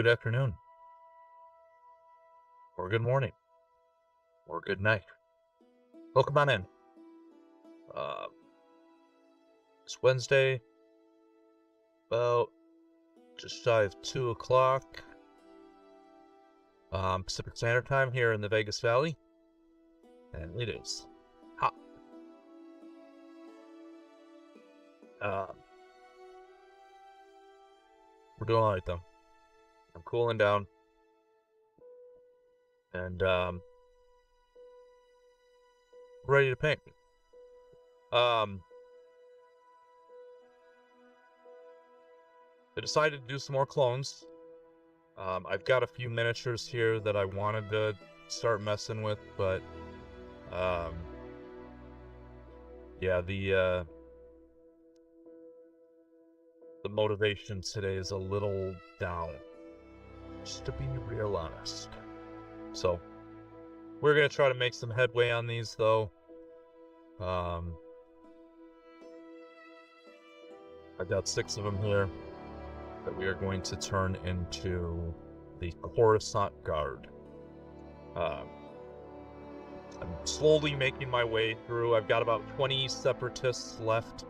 Good afternoon, or good morning, or good night. Welcome on in. Uh, it's Wednesday, about just shy of 2 o'clock Pacific Standard Time here in the Vegas Valley, and it is hot. We're doing alright though. I'm cooling down, and ready to paint. I decided to do some more clones. I've got a few miniatures here that I wanted to start messing with, but yeah, the motivation today is a little down, just to be real honest. So we're gonna try to make some headway on these though. I've got 6 of them here that we are going to turn into the Coruscant Guard. I'm slowly making my way through. I've got about 20 Separatists left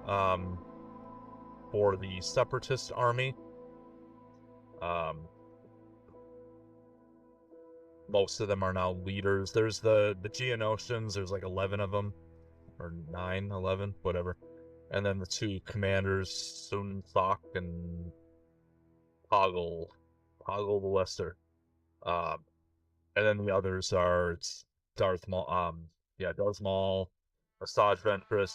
for the Separatist army. Most of them are now leaders. There's the Geonosians, there's like 11 of them, or 9, 11, whatever. And then the 2 commanders, Sun Thok and Poggle the Lesser. And then the others are Darth Maul, Darth Maul, Asajj Ventress,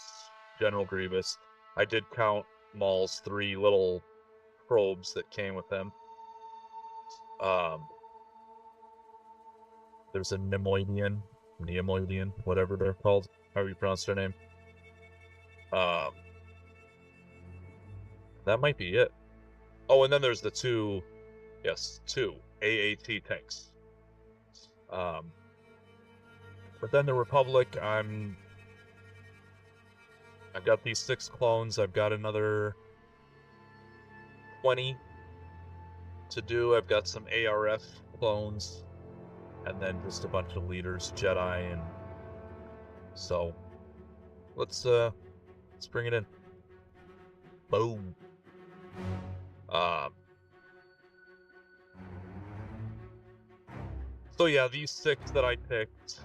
General Grievous. I did count Maul's 3 little probes that came with him. There's a Nemoidian, whatever they're called, however you pronounce their name. That might be it. Oh, and then there's the 2 AAT tanks. But then the Republic, I've got these 6 clones. I've got another 20 to do. I've got some ARF clones, and then just a bunch of leaders, Jedi, and so let's bring it in. Boom. So yeah, these 6 that I picked,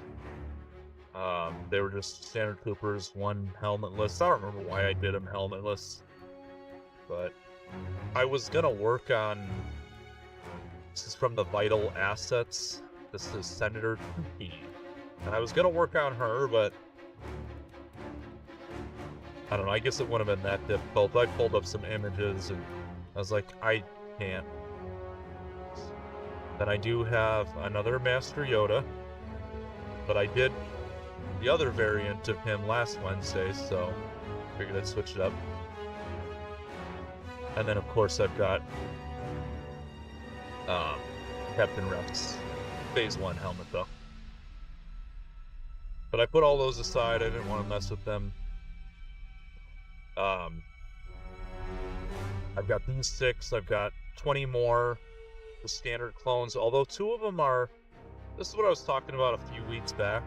they were just standard troopers, 1 helmetless. I don't remember why I did them helmetless, but I was gonna work on, this is from the Vital Assets, this is Senator Tukey, and I was gonna work on her, but I don't know, I guess it wouldn't have been that difficult. I pulled up some images and I was like, I can't. Then I do have another Master Yoda, but I did the other variant of him last Wednesday, so figured I'd switch it up. And then of course I've got Captain Rex Phase 1 helmet though. But I put all those aside, I didn't want to mess with them. I've got these 6, I've got 20 more, the standard clones, although 2 of them are, this is what I was talking about a few weeks back.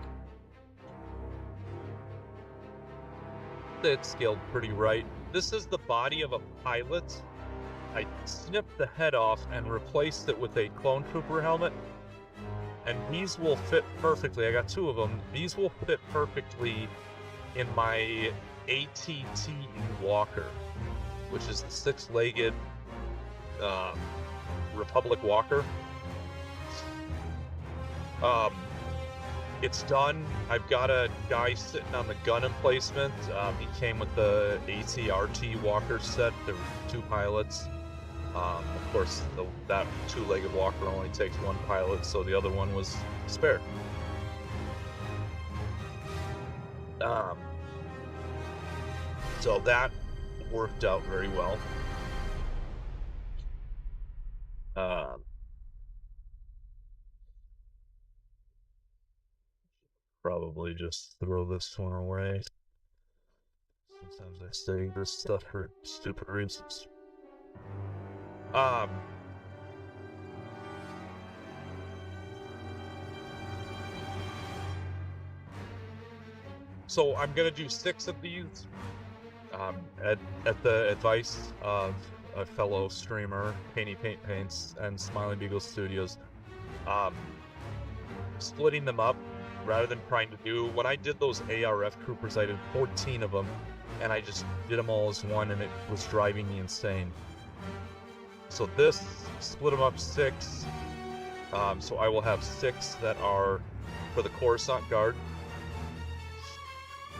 It's scaled pretty right. This is the body of a pilot. I snipped the head off and replaced it with a clone trooper helmet, and these will fit perfectly. I got 2 of them. These will fit perfectly in my ATT Walker, which is the 6-legged Republic Walker. It's done. I've got a guy sitting on the gun emplacement. He came with the ATRT Walker set. There were 2 pilots. Of course, that 2-legged Walker only takes 1 pilot, so the other one was spare. So that worked out very well. Probably just throw this one away. Sometimes I say this stuff for stupid reasons. So I'm gonna do 6 of these. At the advice of a fellow streamer, Painty Paint Paints and Smiling Beagle Studios, splitting them up rather than trying to do. When I did those ARF troopers, I did 14 of them, and I just did them all as one, and it was driving me insane. So this, split them up 6. So I will have 6 that are for the Coruscant Guard,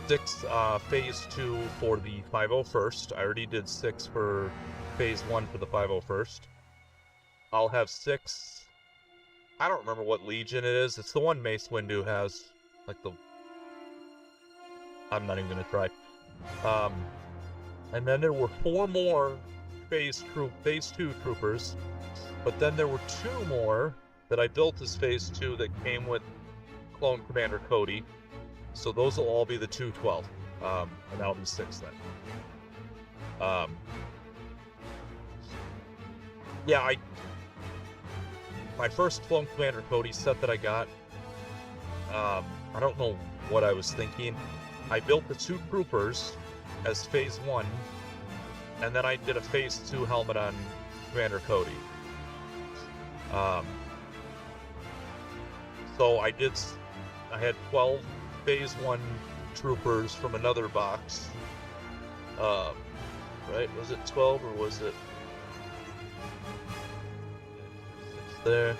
6 Phase 2 for the 501st. I already did 6 for Phase 1 for the 501st. I'll have 6... I don't remember what Legion it is. It's the one Mace Windu has. Like the... I'm not even gonna try. And then there were 4 more Phase 2 troopers. But then there were 2 more that I built as Phase 2 that came with Clone Commander Cody. So those will all be the 212. And that'll be 6 then. Yeah, my first Clone Commander Cody set that I got, I don't know what I was thinking. I built the 2 troopers as Phase 1, and then I did a Phase 2 helmet on Commander Cody. So I had 12 Phase 1 troopers from another box. Right? Was it 12 or was it... there.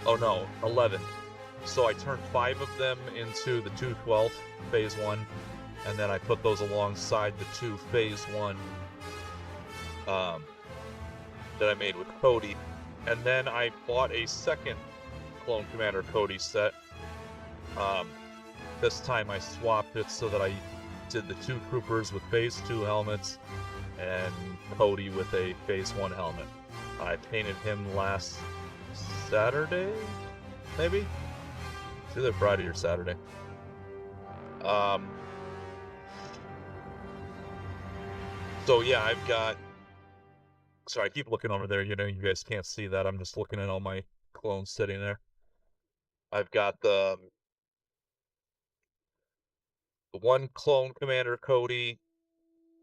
Oh no, 11. So I turned 5 of them into the 212 Phase 1, and then I put those alongside the 2 Phase 1 that I made with Cody. And then I bought a second Clone Commander Cody set. This time I swapped it so that I did the 2 troopers with Phase 2 helmets and Cody with a Phase 1 helmet. I painted him last Saturday, maybe? It's either Friday or Saturday. So yeah, I've got... Sorry, I keep looking over there, you know, you guys can't see that. I'm just looking at all my clones sitting there. I've got the 1 Clone Commander Cody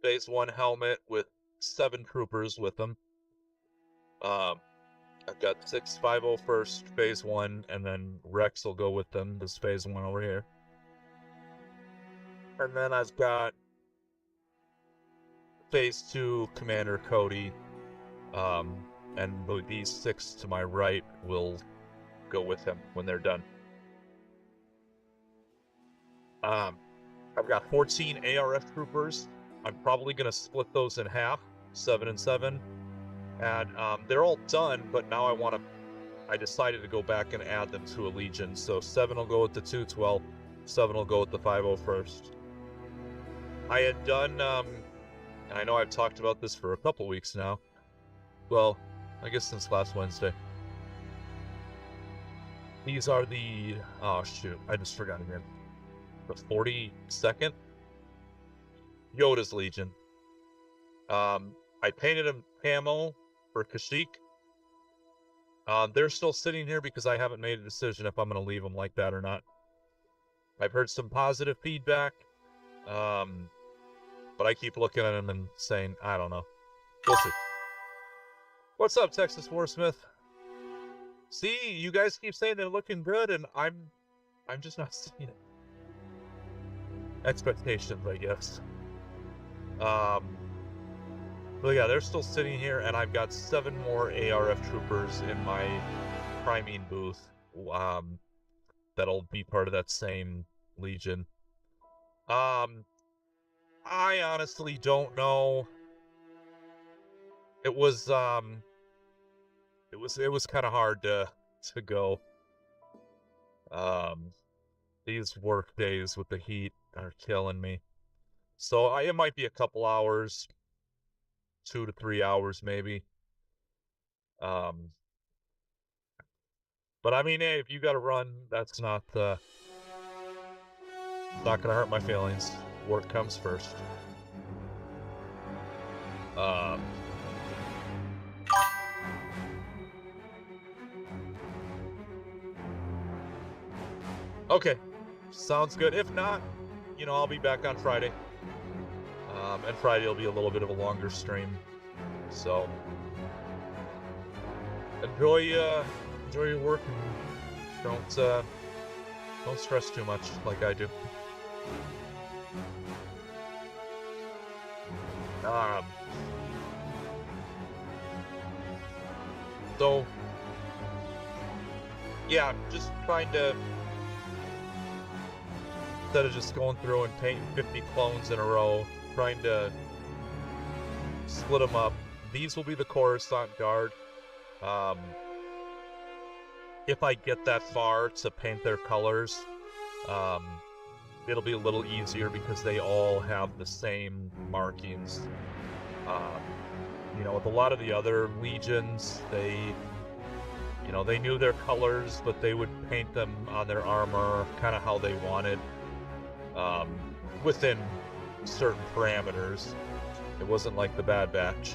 Phase 1 helmet with 7 troopers with them. I've got 6 501st Phase 1, and then Rex will go with them, this Phase 1 over here. And then I've got Phase 2 Commander Cody, and these 6 to my right will go with him when they're done. I've got 14 ARF troopers. I'm probably going to split those in half, 7 and 7. And they're all done, but now I decided to go back and add them to a Legion. So 7 will go with the 212, 7 will go with the 501st. I had done, I know I've talked about this for a couple weeks now. Well, I guess since last Wednesday. These are the, oh shoot, I just forgot again. The 42nd Yoda's Legion. I painted them camo for Kashyyyk. They're still sitting here because I haven't made a decision if I'm going to leave them like that or not. I've heard some positive feedback, but I keep looking at them and saying, I don't know. We'll see. What's up, Texas Warsmith? See, you guys keep saying they're looking good, and I'm just not seeing it. Expectations, I guess. But yeah, they're still sitting here, and I've got 7 more ARF troopers in my priming booth. That'll be part of that same Legion. I honestly don't know. It was kind of hard to go. These work days with the heat are killing me. So it might be a couple hours, 2 to 3 hours maybe. But I mean, hey, if you gotta run, that's not gonna hurt my feelings. Work comes first. Okay, sounds good. If not, I'll be back on Friday. And Friday will be a little bit of a longer stream. So enjoy your work and don't stress too much like I do. So yeah, just trying to, instead of just going through and painting 50 clones in a row, trying to split them up. These will be the Coruscant Guard. If I get that far to paint their colors, it'll be a little easier because they all have the same markings. With a lot of the other legions, they knew their colors, but they would paint them on their armor kind of how they wanted, within certain parameters. It wasn't like the Bad Batch,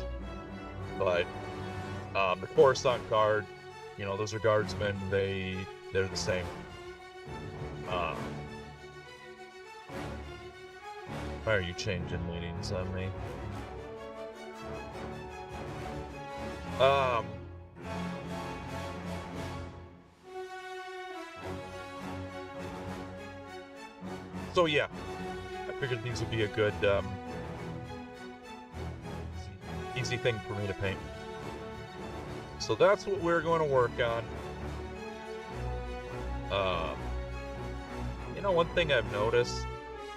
but the Coruscant Guard, those are guardsmen. They're the same. Why are you changing meanings on me? So yeah, I figured these would be a good, easy thing for me to paint. So that's what we're going to work on. One thing I've noticed,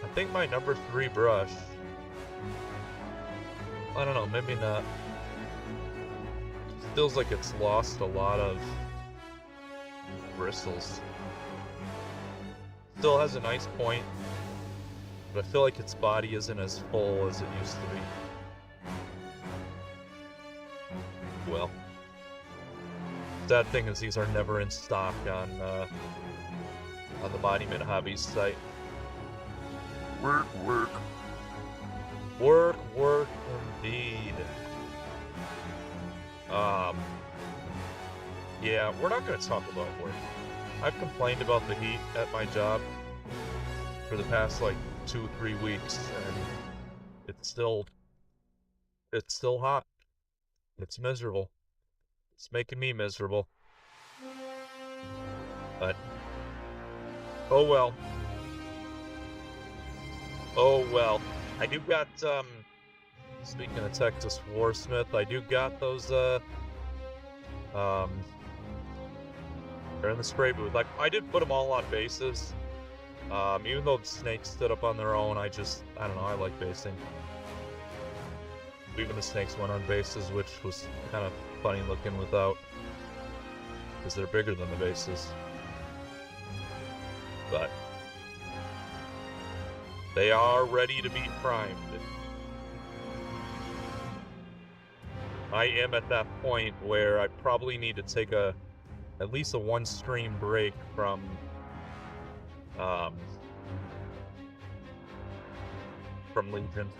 I think my number 3 brush, I don't know, maybe not. It feels like it's lost a lot of bristles. Still has a nice point, but I feel like its body isn't as full as it used to be. Well, sad thing is these are never in stock on the Monument Hobbies site. Work indeed. Yeah, we're not going to talk about work. I've complained about the heat at my job for the past 2-3 weeks, and it's still hot. It's miserable. It's making me miserable. But oh well. I do got speaking of Texas Warsmith, I do got those they're in the spray booth. I did put them all on bases. Even though the snakes stood up on their own, I don't know, I like basing. Even the snakes went on bases, which was kind of funny looking without, because they're bigger than the bases. But they are ready to be primed. I am at that point where I probably need to take at least a 1 stream break from Legion.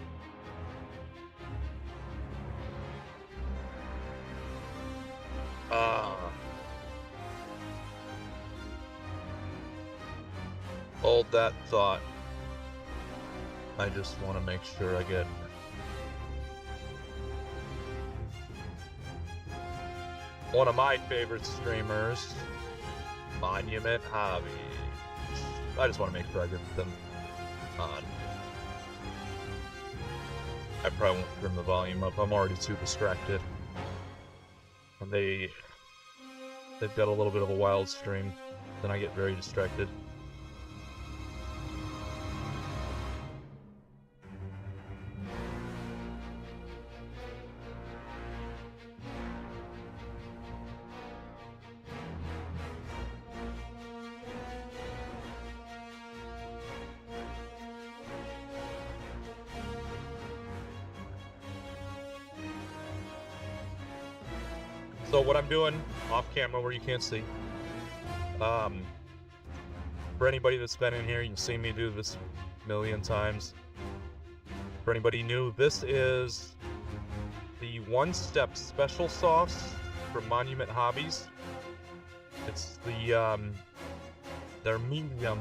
Hold that thought. I just want to make sure I get one of my favorite streamers, Monument Hobbies. I just want to make sure I get them on. I probably won't trim the volume up. I'm already too distracted. And they've got a little bit of a wild stream. Then I get very distracted. So what I'm doing off camera where you can't see, for anybody that's been in here, you've seen me do this a million times. For anybody new, this is the one-step special sauce from Monument Hobbies. It's the their medium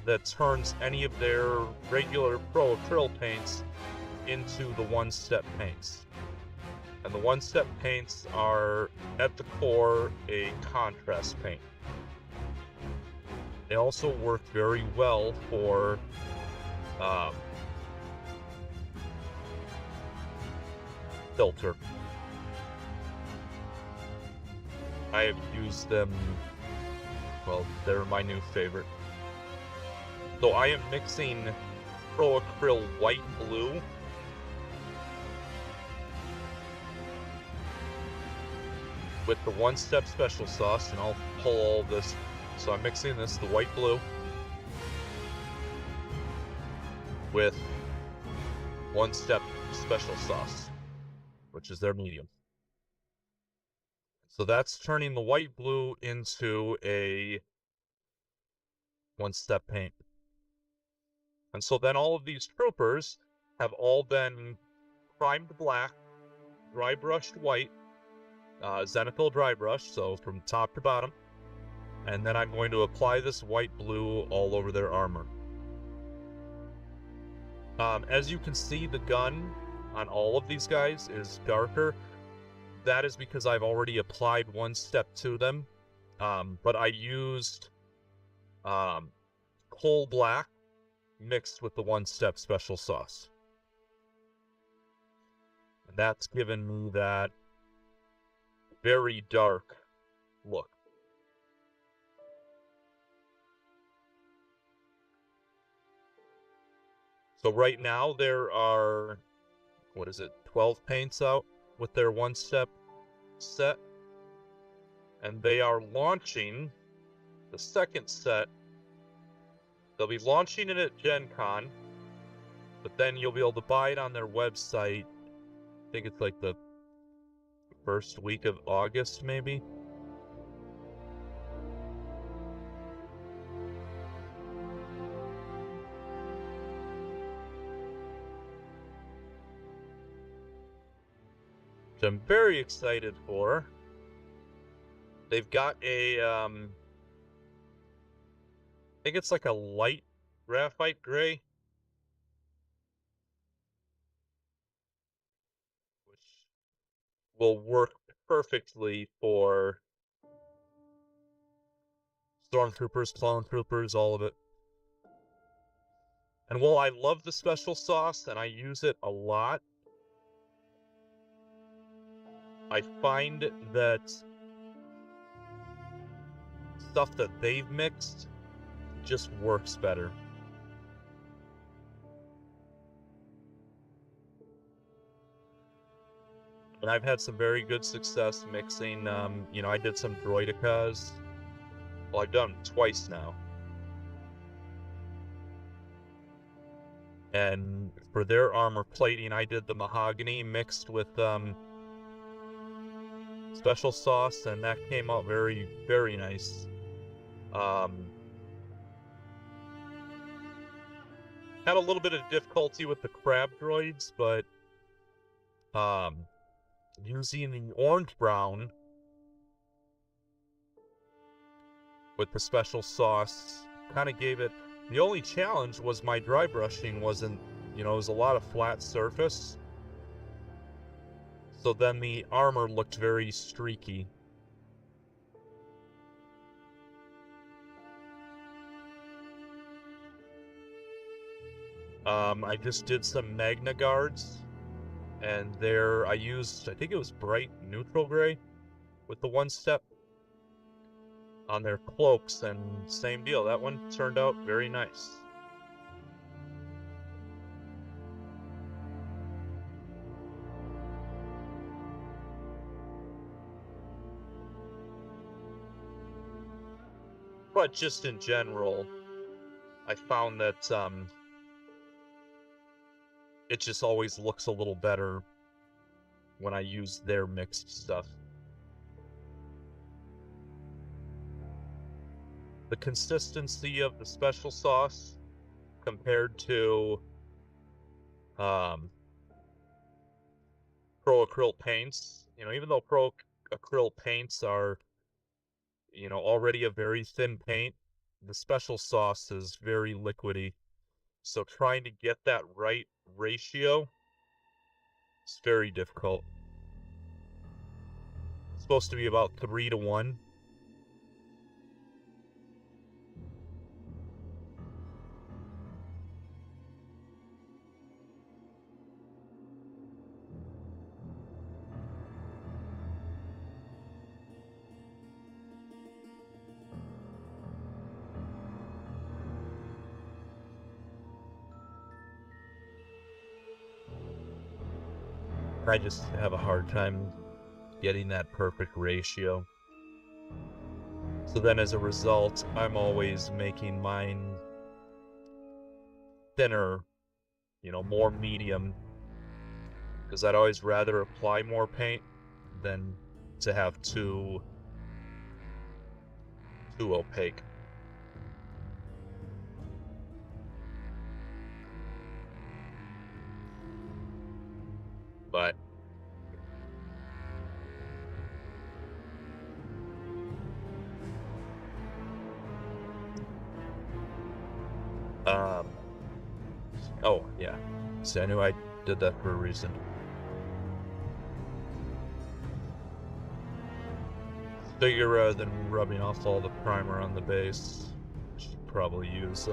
that turns any of their regular pro acryl paints into the one-step paints. And the one-step paints are, at the core, a contrast paint. They also work very well for filter. I have used them, well, they're my new favorite. So I am mixing Pro Acryl White Blue with the one-step special sauce, and I'll pull all this. So I'm mixing this, the white blue, with one-step special sauce, which is their medium. So that's turning the white blue into a one-step paint. And so then all of these troopers have all been primed black, dry brushed white, Zenithal dry brush, so from top to bottom. And then I'm going to apply this white blue all over their armor. As you can see, the gun on all of these guys is darker. That is because I've already applied one step to them. But I used coal black mixed with the one-step special sauce. And that's given me that very dark look. So right now there are, 12 paints out with their one-step set. And they are launching the second set. They'll be launching it at Gen Con, but then you'll be able to buy it on their website. I think it's like the first week of August, maybe. Which I'm very excited for. They've got a, I think it's like a light graphite gray, which will work perfectly for stormtroopers, clone troopers, all of it. And while I love the special sauce and I use it a lot, I find that stuff that they've mixed just works better. And I've had some very good success mixing, I did some Droidicas. Well, I've done it twice now. And for their armor plating, I did the mahogany mixed with special sauce, and that came out very, very nice. Had a little bit of difficulty with the crab droids, but using the orange brown with the special sauce kind of gave it. The only challenge was my dry brushing wasn't, it was a lot of flat surface. So then the armor looked very streaky. I just did some Magna Guards, and there I used, I think it was bright neutral gray with the one step on their cloaks, and same deal. That one turned out very nice. But just in general, I found that it just always looks a little better when I use their mixed stuff. The consistency of the special sauce compared to Pro Acryl paints, even though Pro Acryl paints are, already a very thin paint, the special sauce is very liquidy, so trying to get that right ratio is very difficult. It's supposed to be about 3 to 1. I just have a hard time getting that perfect ratio. So then as a result, I'm always making mine thinner, more medium, because I'd always rather apply more paint than to have too opaque. But oh yeah, see, I knew I did that for a reason. Figure rather than rubbing off all the primer on the base, I should probably use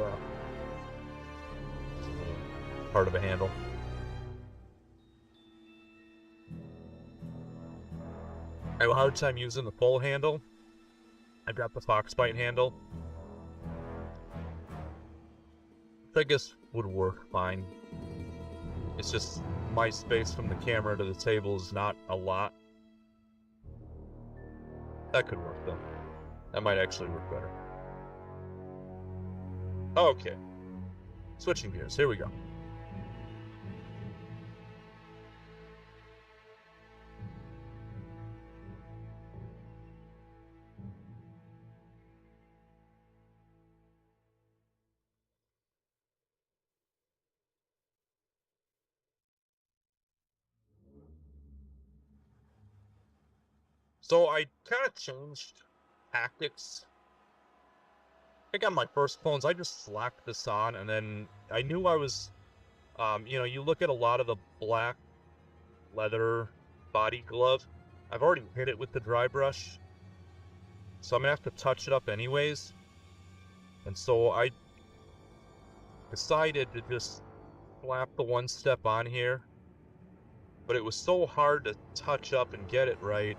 part of a handle. I have a hard time using the full handle. I've got the foxbite handle, which I guess would work fine. It's just my space from the camera to the table is not a lot. That could work though. That might actually work better. Okay. Switching gears, here we go. So I kind of changed tactics. I think on my first clones, I just slapped this on, and then I knew I was, you look at a lot of the black leather body glove. I've already hit it with the dry brush, so I'm gonna have to touch it up anyways. And so I decided to just slap the one step on here, but it was so hard to touch up and get it right.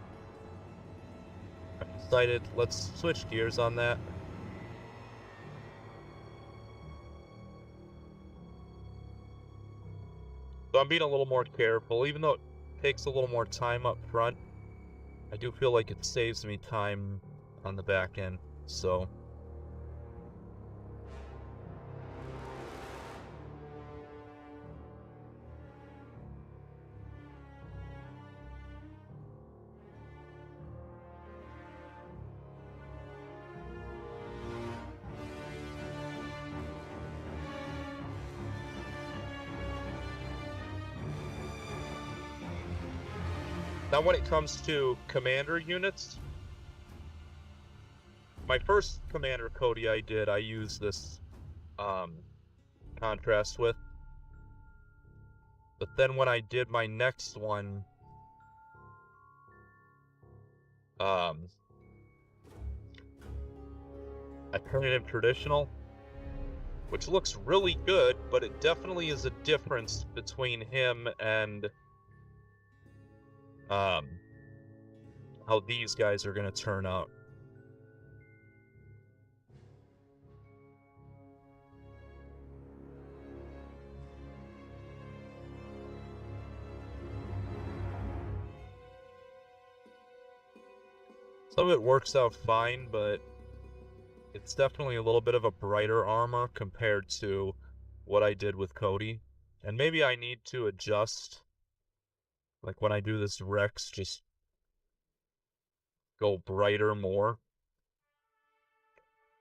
I decided let's switch gears on that. So I'm being a little more careful, even though it takes a little more time up front. I do feel like it saves me time on the back end, so. Now when it comes to commander units, my first commander Cody I used this contrast with. But then when I did my next one, I turned it in traditional, which looks really good, but it definitely is a difference between him and how these guys are going to turn out. Some of it works out fine, but it's definitely a little bit of a brighter armor compared to what I did with Cody. And maybe I need to adjust, like when I do this Rex, just go brighter more.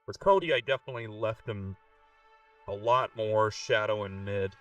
With Cody, I definitely left him a lot more shadow and mid.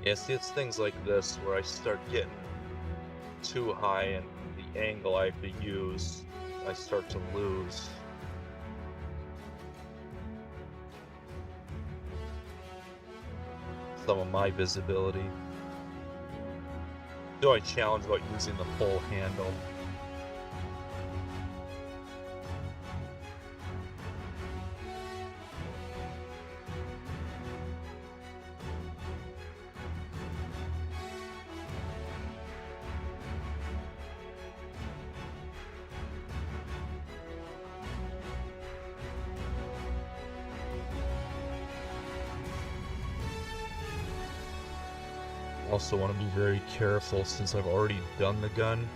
Yeah, see, it's things like this where I start getting too high and the angle I have to use, I start to lose. Some of my visibility. So I challenge about using the full handle. Also want to be very careful since I've already done the gun.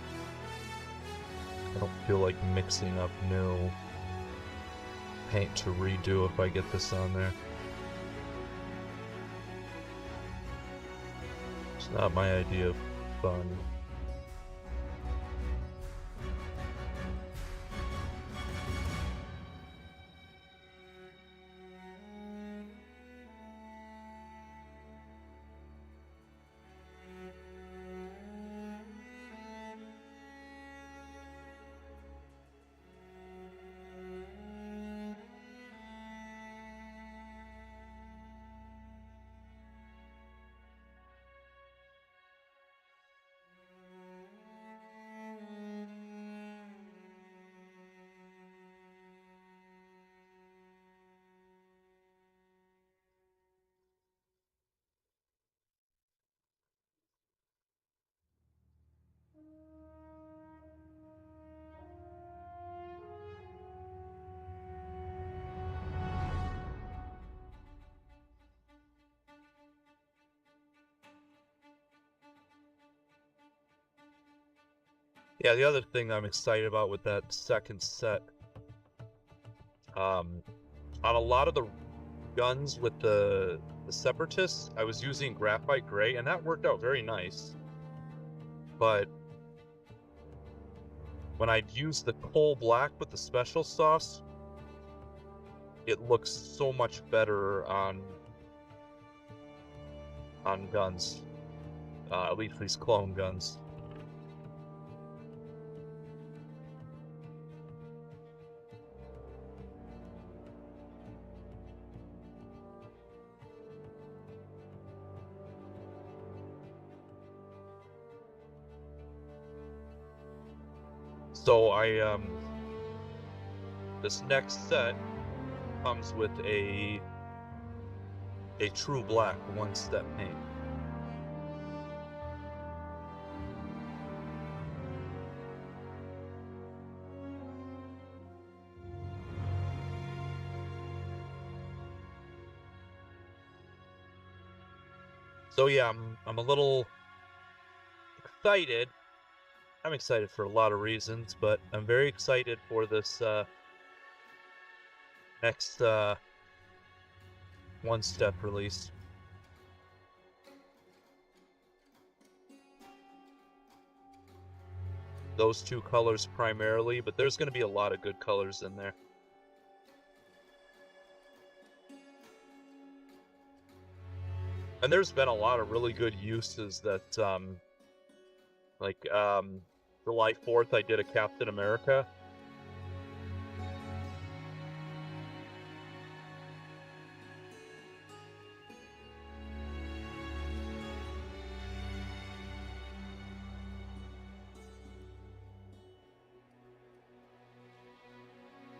I don't feel like mixing up new paint to redo if I get this on there. It's not my idea of fun. Yeah, the other thing I'm excited about with that second set, on a lot of the guns with the Separatists, I was using graphite gray, and that worked out very nice. But when I'd use the coal black with the special sauce, it looks so much better on guns, at least these clone guns. So this next set comes with a true black one-step paint. So yeah, I'm a little excited. I'm excited for a lot of reasons, but I'm very excited for this next one-step release. Those two colors primarily, but there's going to be a lot of good colors in there. And there's been a lot of really good uses that, like, July 4th, I did a Captain America.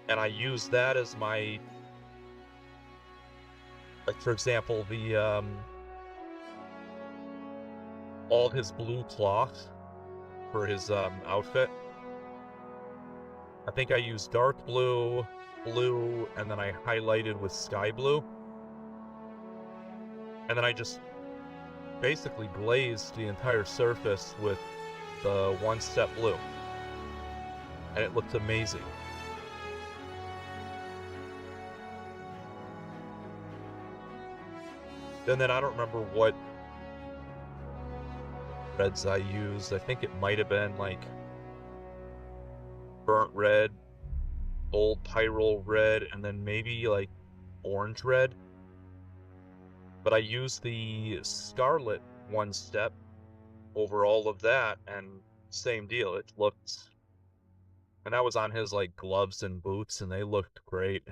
And I used that as my, like, for example, the, all his blue cloth for his, outfit. I think I used dark blue, blue, and then I highlighted with sky blue. And then I just basically glazed the entire surface with the one-step blue. And it looked amazing. And then I don't remember what reds I used. I think it might have been like burnt red, old Tyrol red, and then maybe like orange red. But I used the Scarlet one step over all of that, and same deal. It looked, and I was on his like gloves and boots, and they looked great.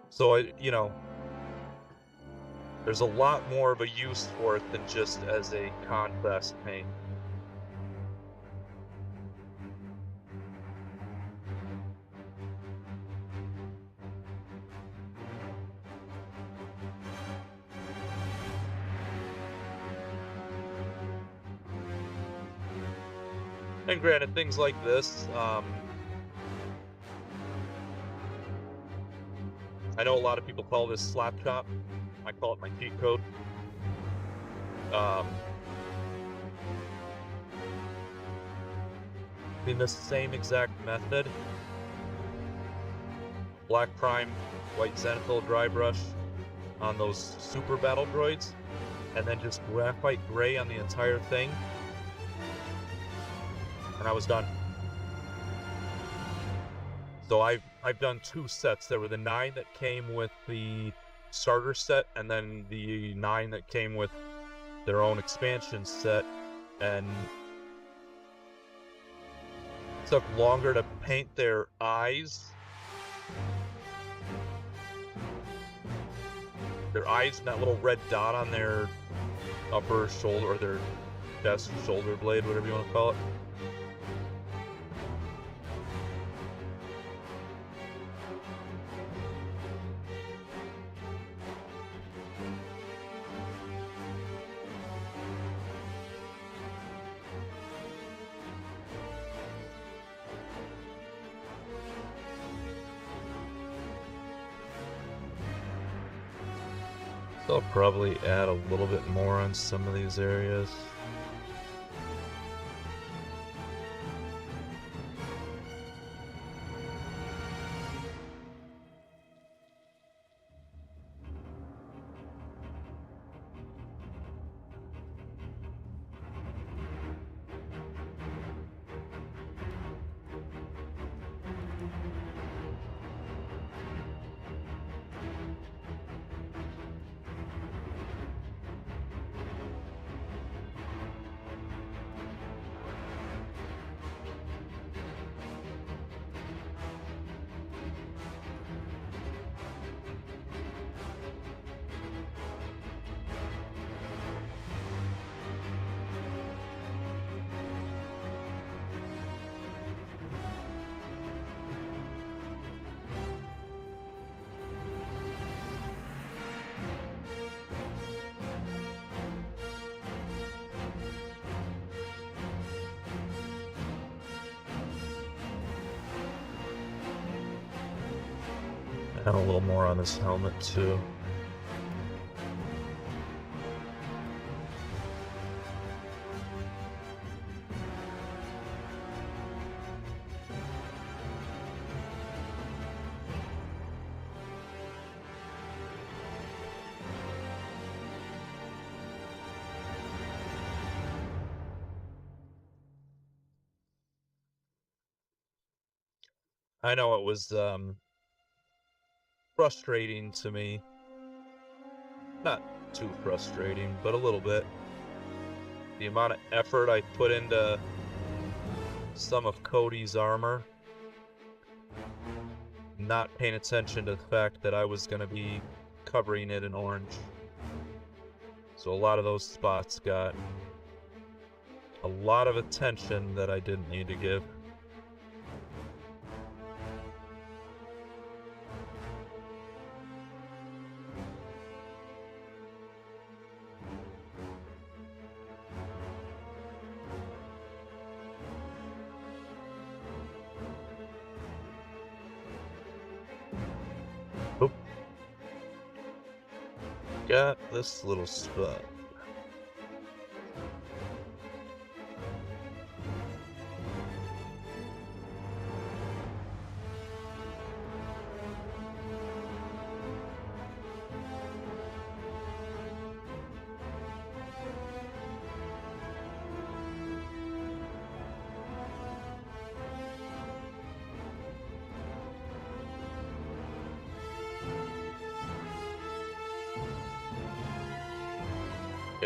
So there's a lot more of a use for it than just as a contrast paint. And granted, things like this, I know a lot of people call this slap chop. I call it my cheat code. Um, in the same exact method, black prime, white zenithal dry brush on those super battle droids, and then just graphite gray on the entire thing, and I was done. So I've done 2 sets. There were the 9 that came with the starter set, and then the 9 that came with their own expansion set, and it took longer to paint their eyes. Their eyes and that little red dot on their upper shoulder, or their chest, shoulder blade, whatever you want to call it. So I'll probably add a little bit more on some of these areas. Add a little more on this helmet too. I know it was frustrating to me. Not too frustrating, but a little bit. The amount of effort I put into some of Cody's armor, not paying attention to the fact that I was going to be covering it in orange. So a lot of those spots got a lot of attention that I didn't need to give. Oop. Got this little spot.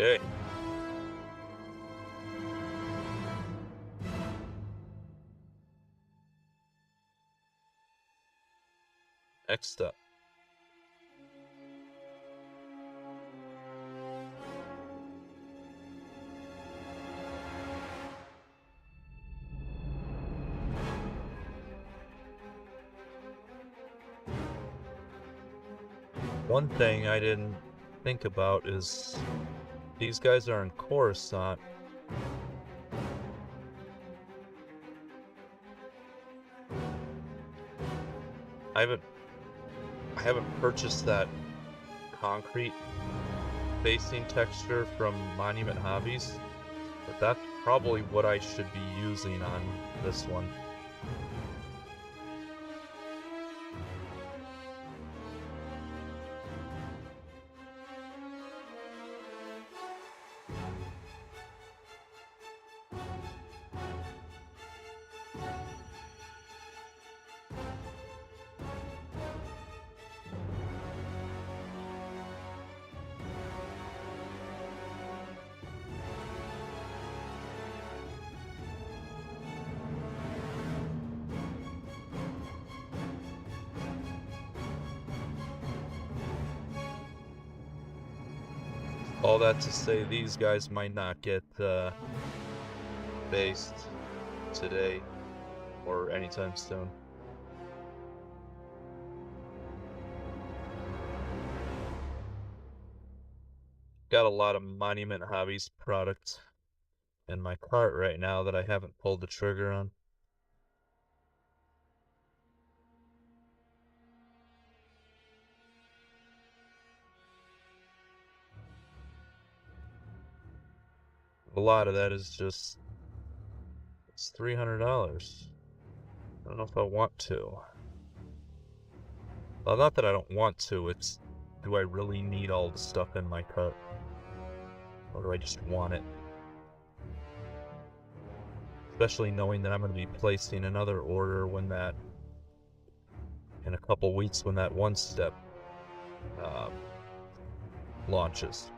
Okay. Next up. One thing I didn't think about is these guys are in Coruscant. I haven't purchased that concrete facing texture from Monument Hobbies, but that's probably what I should be using on this one. All that to say, these guys might not get based today or anytime soon. Got a lot of Monument Hobbies products in my cart right now that I haven't pulled the trigger on. A lot of that is just, it's $300. I don't know if I want to. Well, not that I don't want to, it's, do I really need all the stuff in my cart? Or do I just want it? Especially knowing that I'm going to be placing another order when that, in a couple weeks when that one step launches.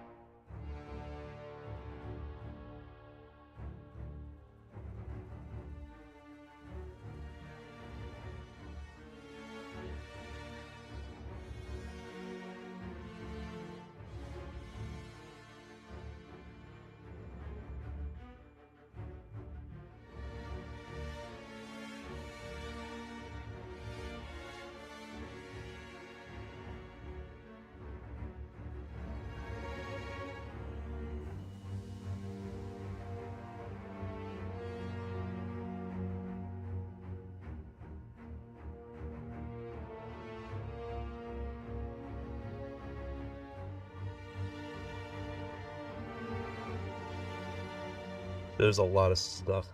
There's a lot of stuff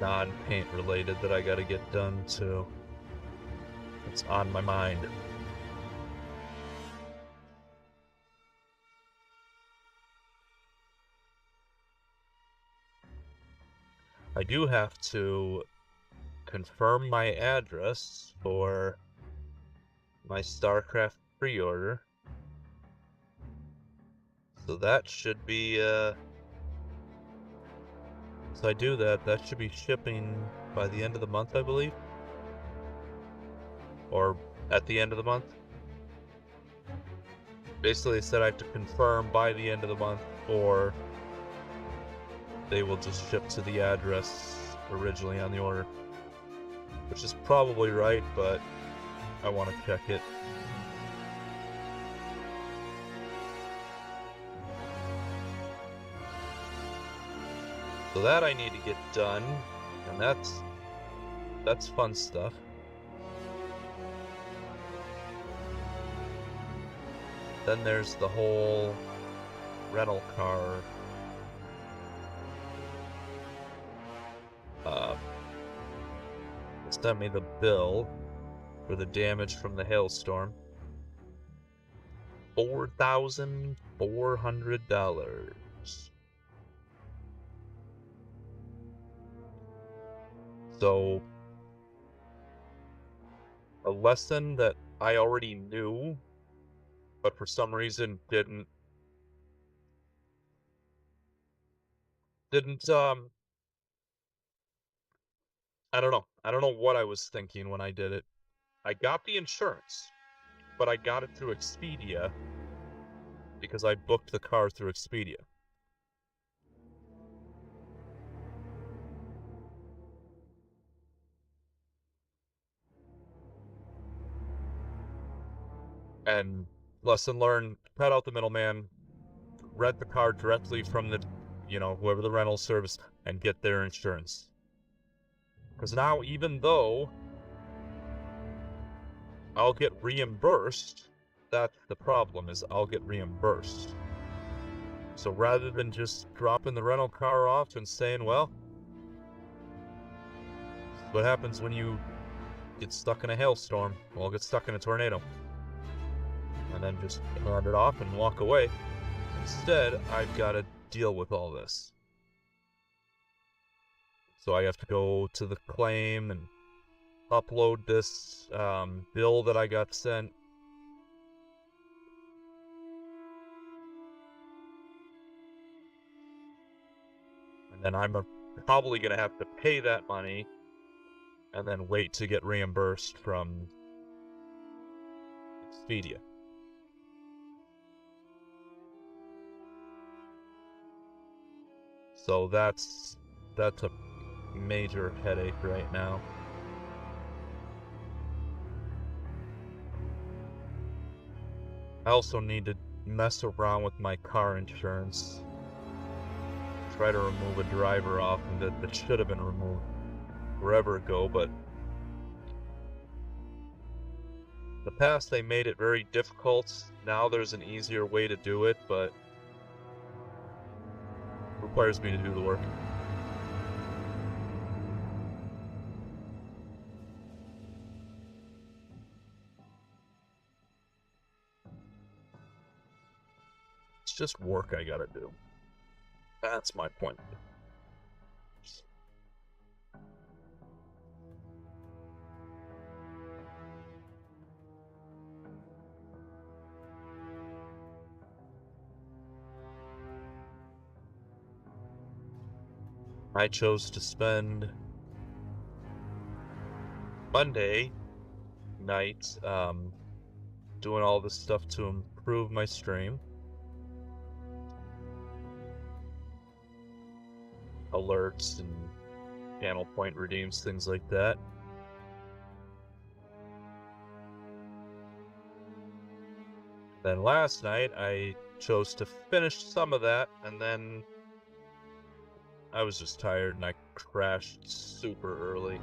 non-paint related that I gotta get done too. It's on my mind. I do have to confirm my address for my StarCraft pre-order. So that should be, so I do that, that should be shipping by the end of the month, I believe. Or at the end of the month. Basically, they said I have to confirm by the end of the month, or they will just ship to the address originally on the order. Which is probably right, but I want to check it. So that I need to get done, and that's fun stuff. Then there's the whole rental car sent me the bill for the damage from the hailstorm. $4,400. So, a lesson that I already knew, but for some reason didn't Didn't, I don't know. I don't know what I was thinking when I did it. I got the insurance, but I got it through Expedia because I booked the car through Expedia. And lesson learned, cut out the middleman, rent the car directly from the, whoever the rental service, and get their insurance. Because now, even though I'll get reimbursed, that's the problem, is I'll get reimbursed. So rather than just dropping the rental car off and saying, well, what happens when you get stuck in a hailstorm? Well, get stuck in a tornado. And then just hand it off and walk away. Instead, I've got to deal with all this. So I have to go to the claim and upload this bill that I got sent. And then I'm probably going to have to pay that money and then wait to get reimbursed from Expedia. So that's a major headache right now. I also need to mess around with my car insurance. Try to remove a driver off that should have been removed forever ago, but in the past they made it very difficult. Now there's an easier way to do it, but it requires me to do the work. It's just work I gotta do. That's my point. I chose to spend Monday night doing all this stuff to improve my stream. Alerts and channel point redeems, things like that. Then last night I chose to finish some of that, and then I was just tired and I crashed super early.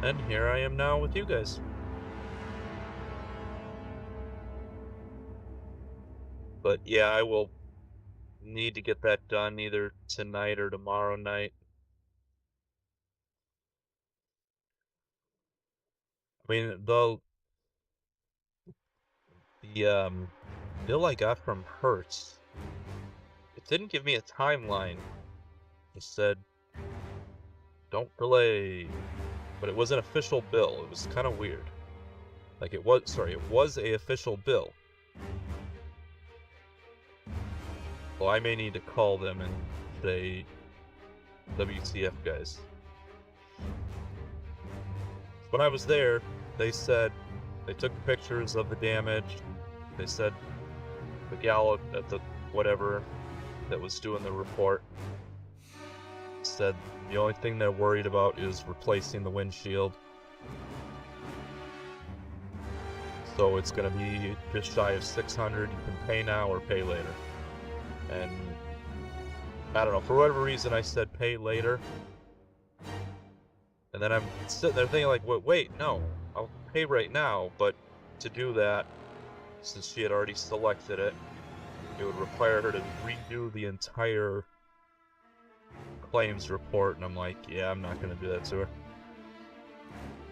And here I am now with you guys. But yeah, I will need to get that done either tonight or tomorrow night. I mean, the bill I got from Hertz, it didn't give me a timeline. It said, don't delay. But it was an official bill. It was kind of weird. Like it was a official bill. Well, I may need to call them and say, WTF, guys. When I was there, they said, they took pictures of the damage. They said the gal at the whatever that was doing the report said the only thing they're worried about is replacing the windshield. So it's going to be just shy of $600. You can pay now or pay later. And I don't know, for whatever reason I said pay later. And then I'm sitting there thinking like, wait, no, I'll pay right now. But to do that, since she had already selected it, it would require her to redo the entire claims report. And I'm like, yeah, I'm not going to do that to her.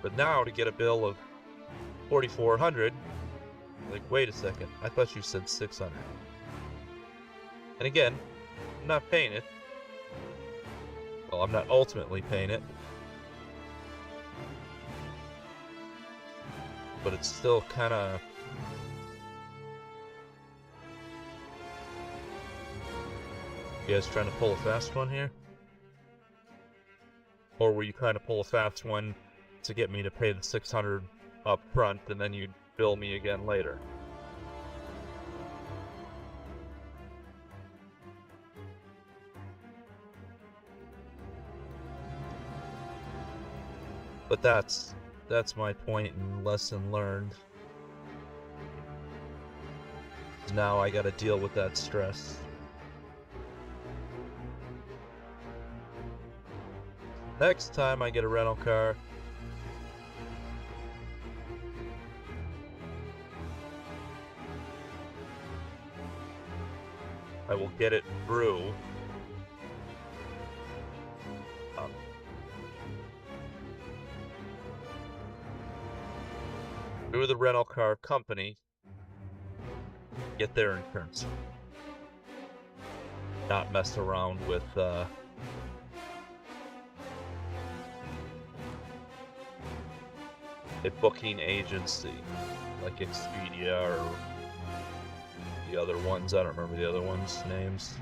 But now to get a bill of $4,400, like, wait a second, I thought you said $600. And again, I'm not paying it. Well, I'm not ultimately paying it. but it's still kind of... You guys trying to pull a fast one here? Or were you trying to pull a fast one to get me to pay the 600 up front and then you'd bill me again later? But that's my point and lesson learned. Now I gotta deal with that stress. Next time I get a rental car, I will get it through the rental car company, get their insurance. Not mess around with a booking agency like Expedia or the other ones. I don't remember the other ones' names.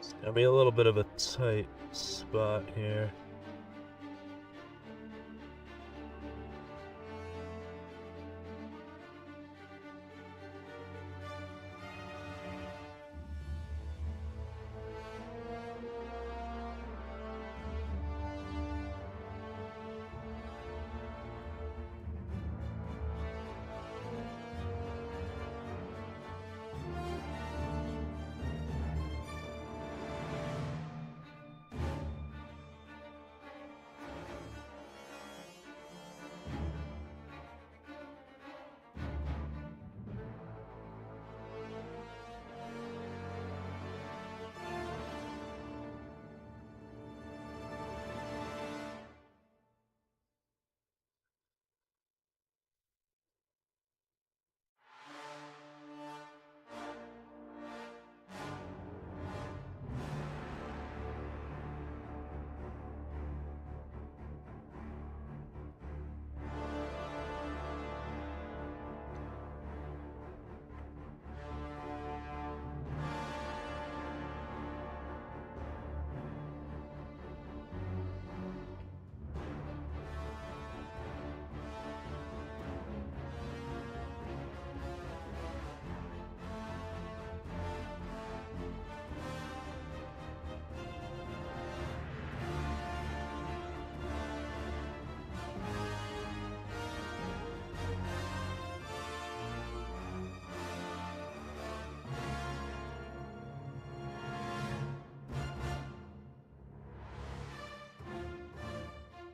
It's gonna be a little bit of a tight spot here.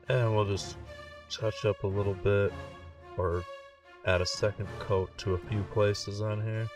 And we'll just touch up a little bit, or add a second coat to a few places on here.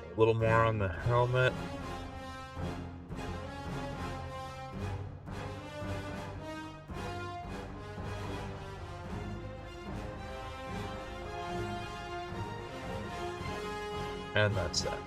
A little more on the helmet. And that's that.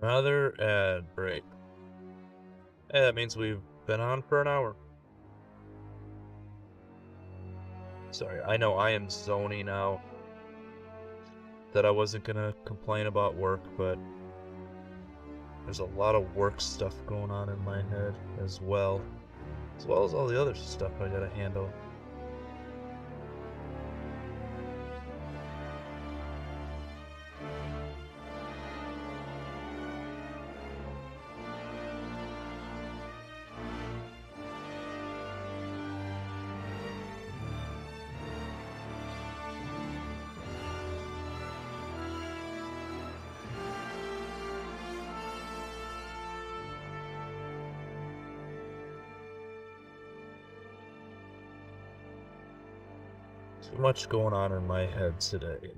Another ad break. Hey, that means we've been on for an hour. Sorry, I know I am zoning out. That I wasn't gonna complain about work, but there's a lot of work stuff going on in my head as well as all the other stuff I gotta handle. Too much going on in my head today.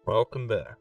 Welcome back.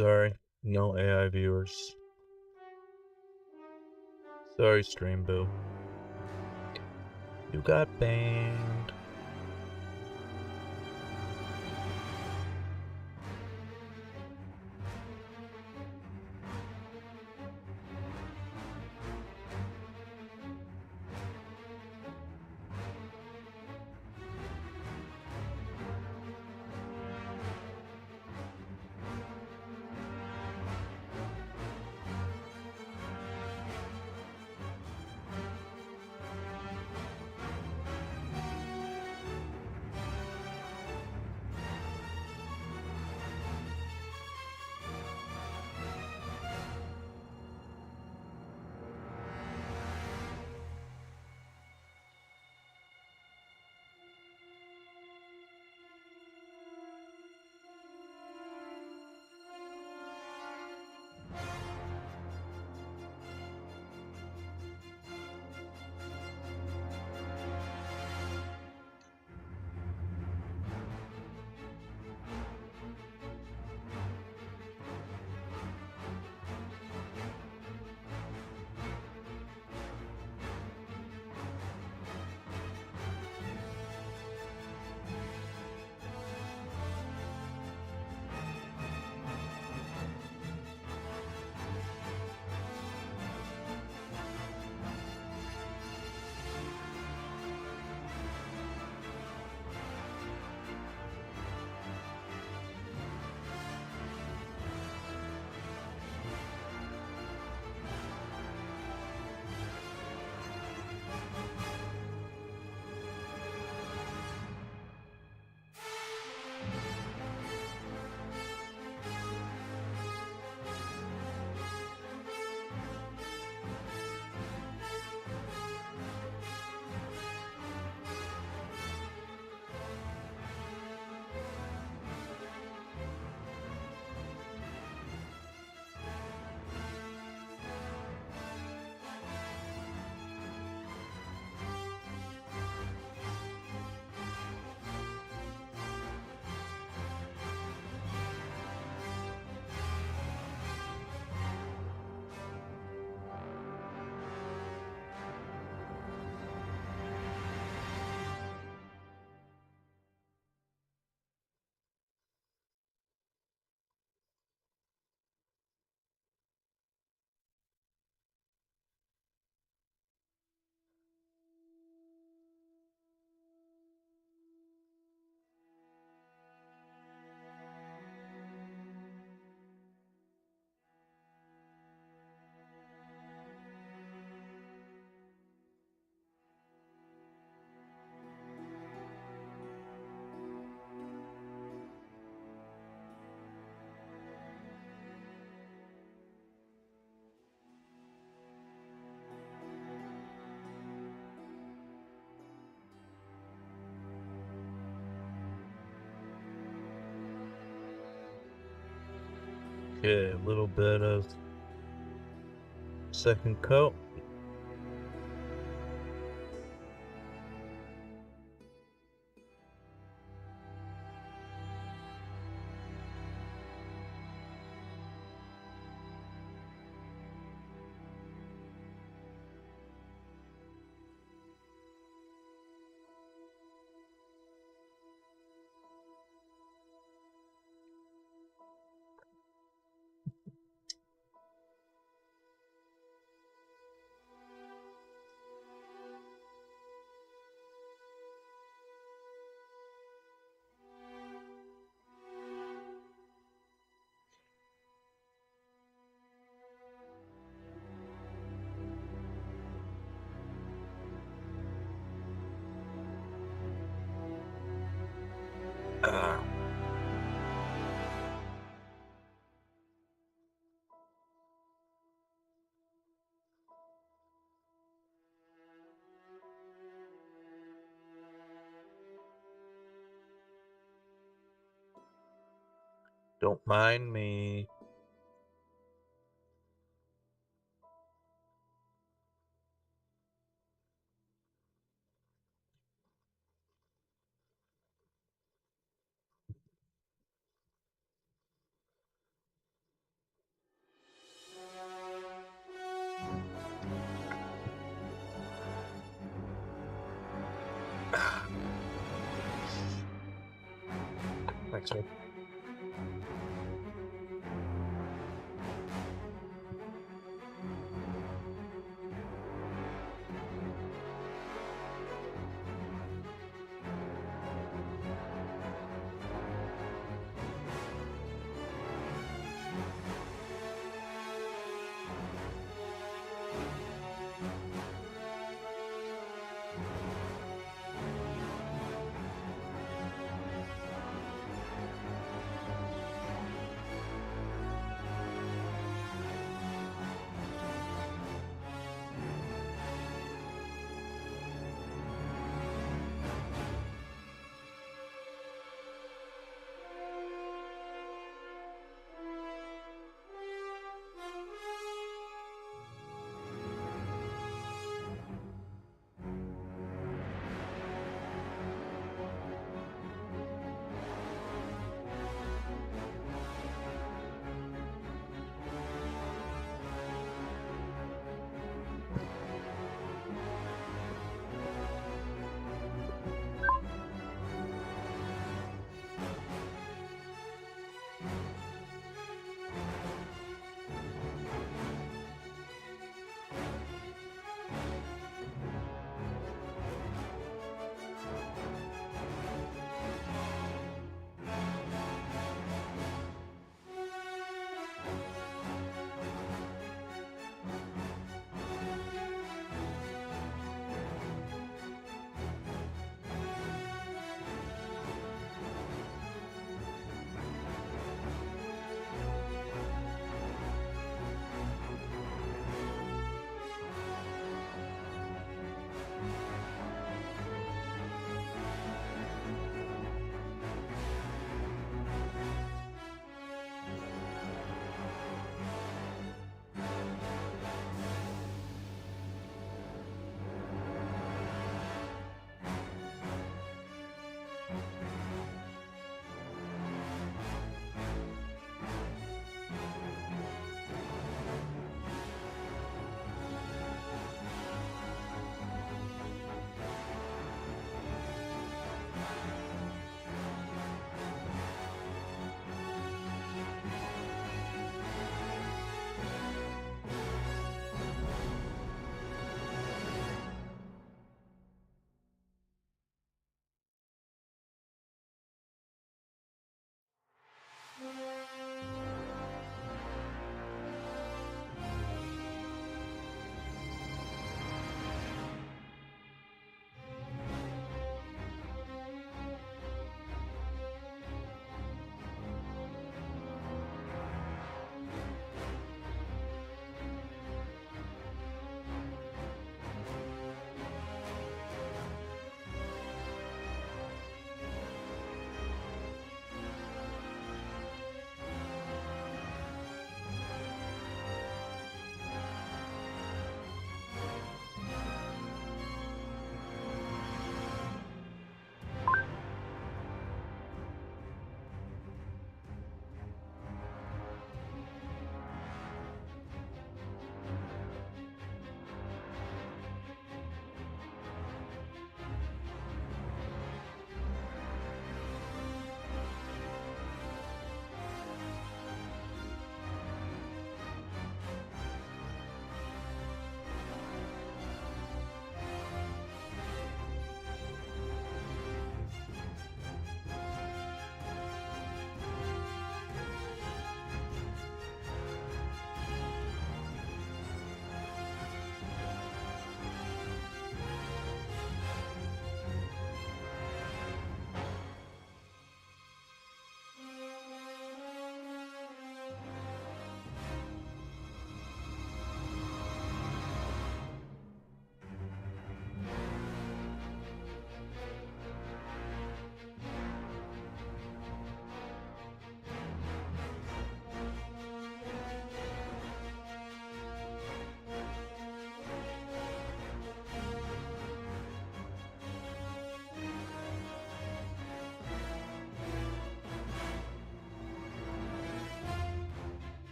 sorry. No AI viewers. Sorry, Stream Boo. You got banned. Okay, a little bit of second coat. Don't mind me. next one.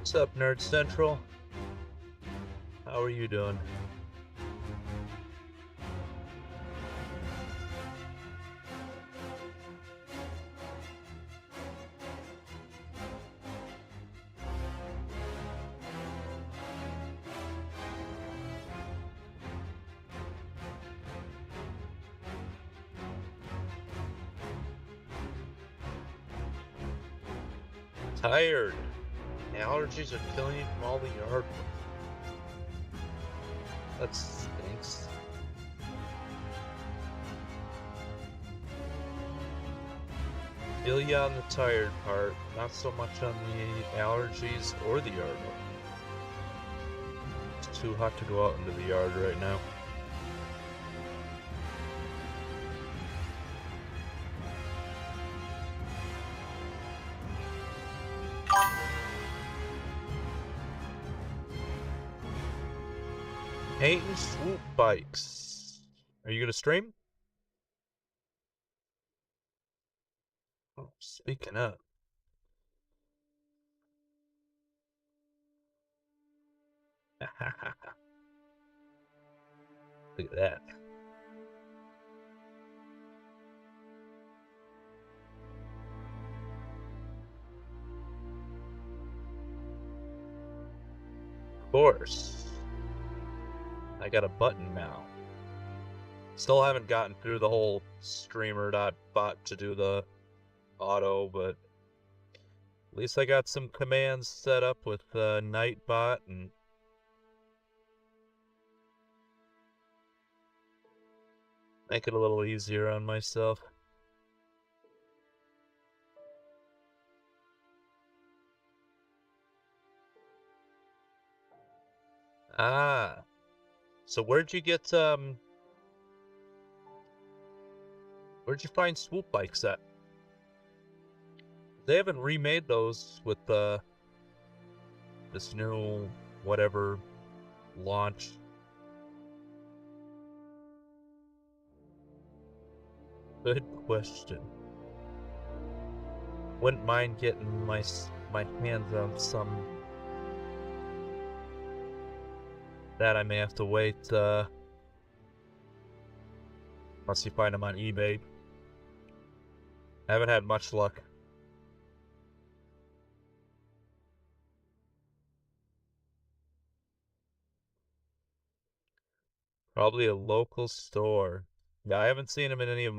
What's up, Nerd Central? How are you doing? tired. Allergies are killing you from all the yard work. That stinks. Feel ya on the tired part, not so much on the allergies or the yard work. It's too hot to go out into the yard right now. Hating swoop bikes. Are you gonna stream? Oh, speaking of. Look at that. Of course. I got a button now. Still haven't gotten through the whole streamer.bot to do the auto, but at least I got some commands set up with Nightbot and make it a little easier on myself. Ah, so where'd you find swoop bikes at? They haven't remade those with this new whatever launch. Good question. Wouldn't mind getting my hands on some. That I may have to wait unless you find them on eBay. I haven't had much luck. Probably a local store. Yeah, I haven't seen them in any of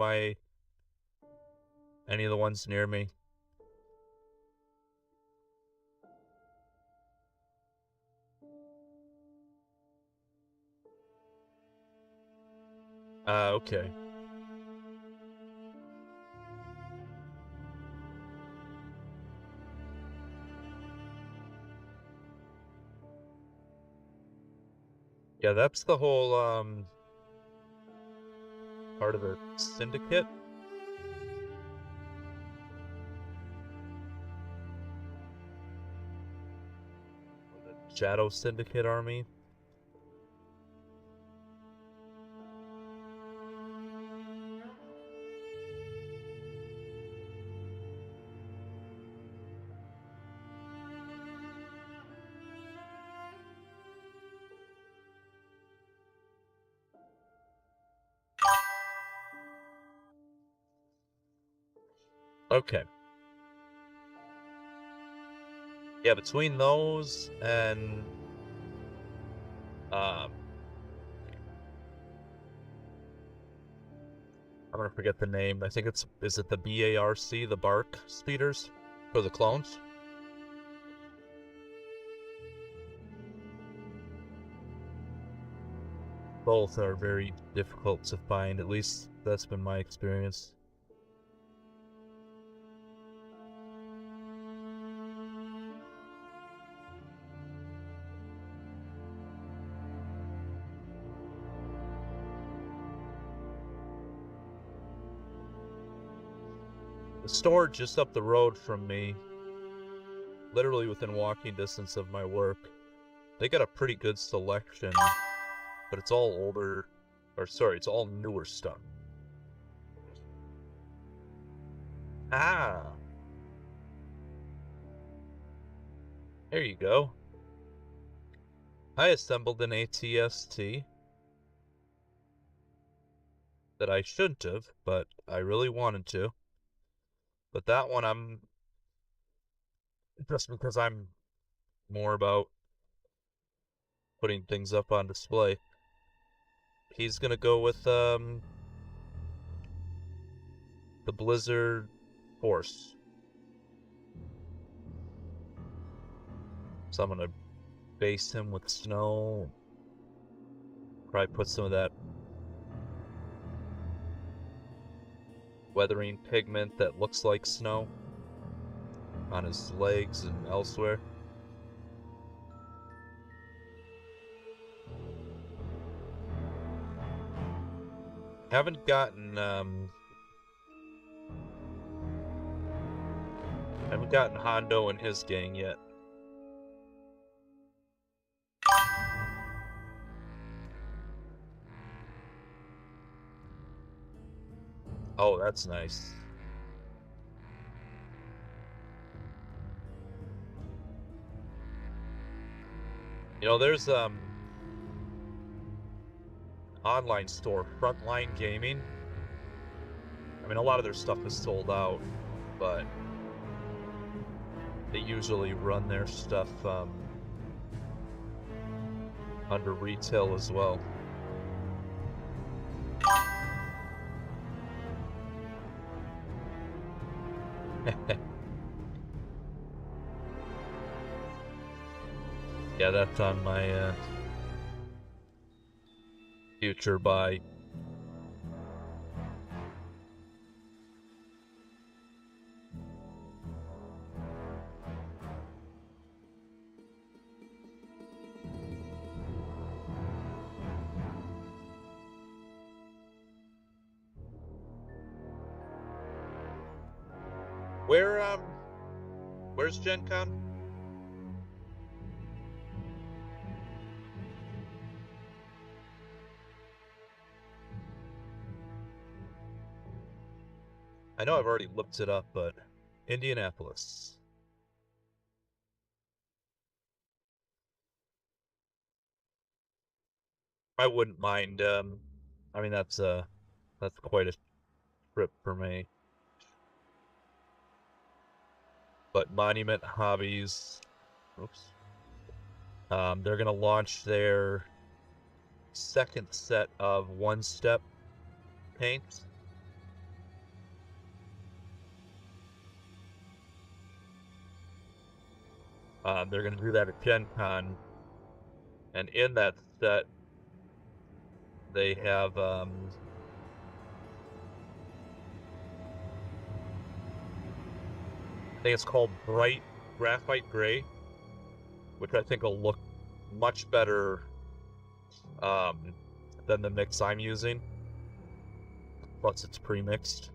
the ones near me. Okay. Yeah, that's the whole part of the syndicate. The Shadow Syndicate army. Okay. Yeah, between those and I'm gonna forget the name. I think is it the BARC, the Bark speeders for the clones? Both are very difficult to find. At least that's been my experience. The store just up the road from me, literally within walking distance of my work, they got a pretty good selection, but it's all older, or sorry, it's all newer stuff. Ah, there you go. I assembled an ATST that I shouldn't have, but I really wanted to. But that one just because I'm more about putting things up on display. He's gonna go with the Blizzard Force. So I'm gonna base him with snow. Probably put some of that weathering pigment that looks like snow on his legs and elsewhere. Haven't gotten Hondo and his gang yet. Oh, that's nice. You know, there's online store, Frontline Gaming. I mean, a lot of their stuff is sold out, but they usually run their stuff under retail as well. Yeah, that's on my future buy. Where's Gen Con? I know I've already looked it up, but Indianapolis. I wouldn't mind. I mean, that's quite a trip for me. But Monument Hobbies, oops. They're gonna launch their second set of one-step paints. They're gonna do that at Gen Con, and in that set, they have I think it's called Bright Graphite Gray, which I think will look much better than the mix I'm using. Plus, it's pre-mixed.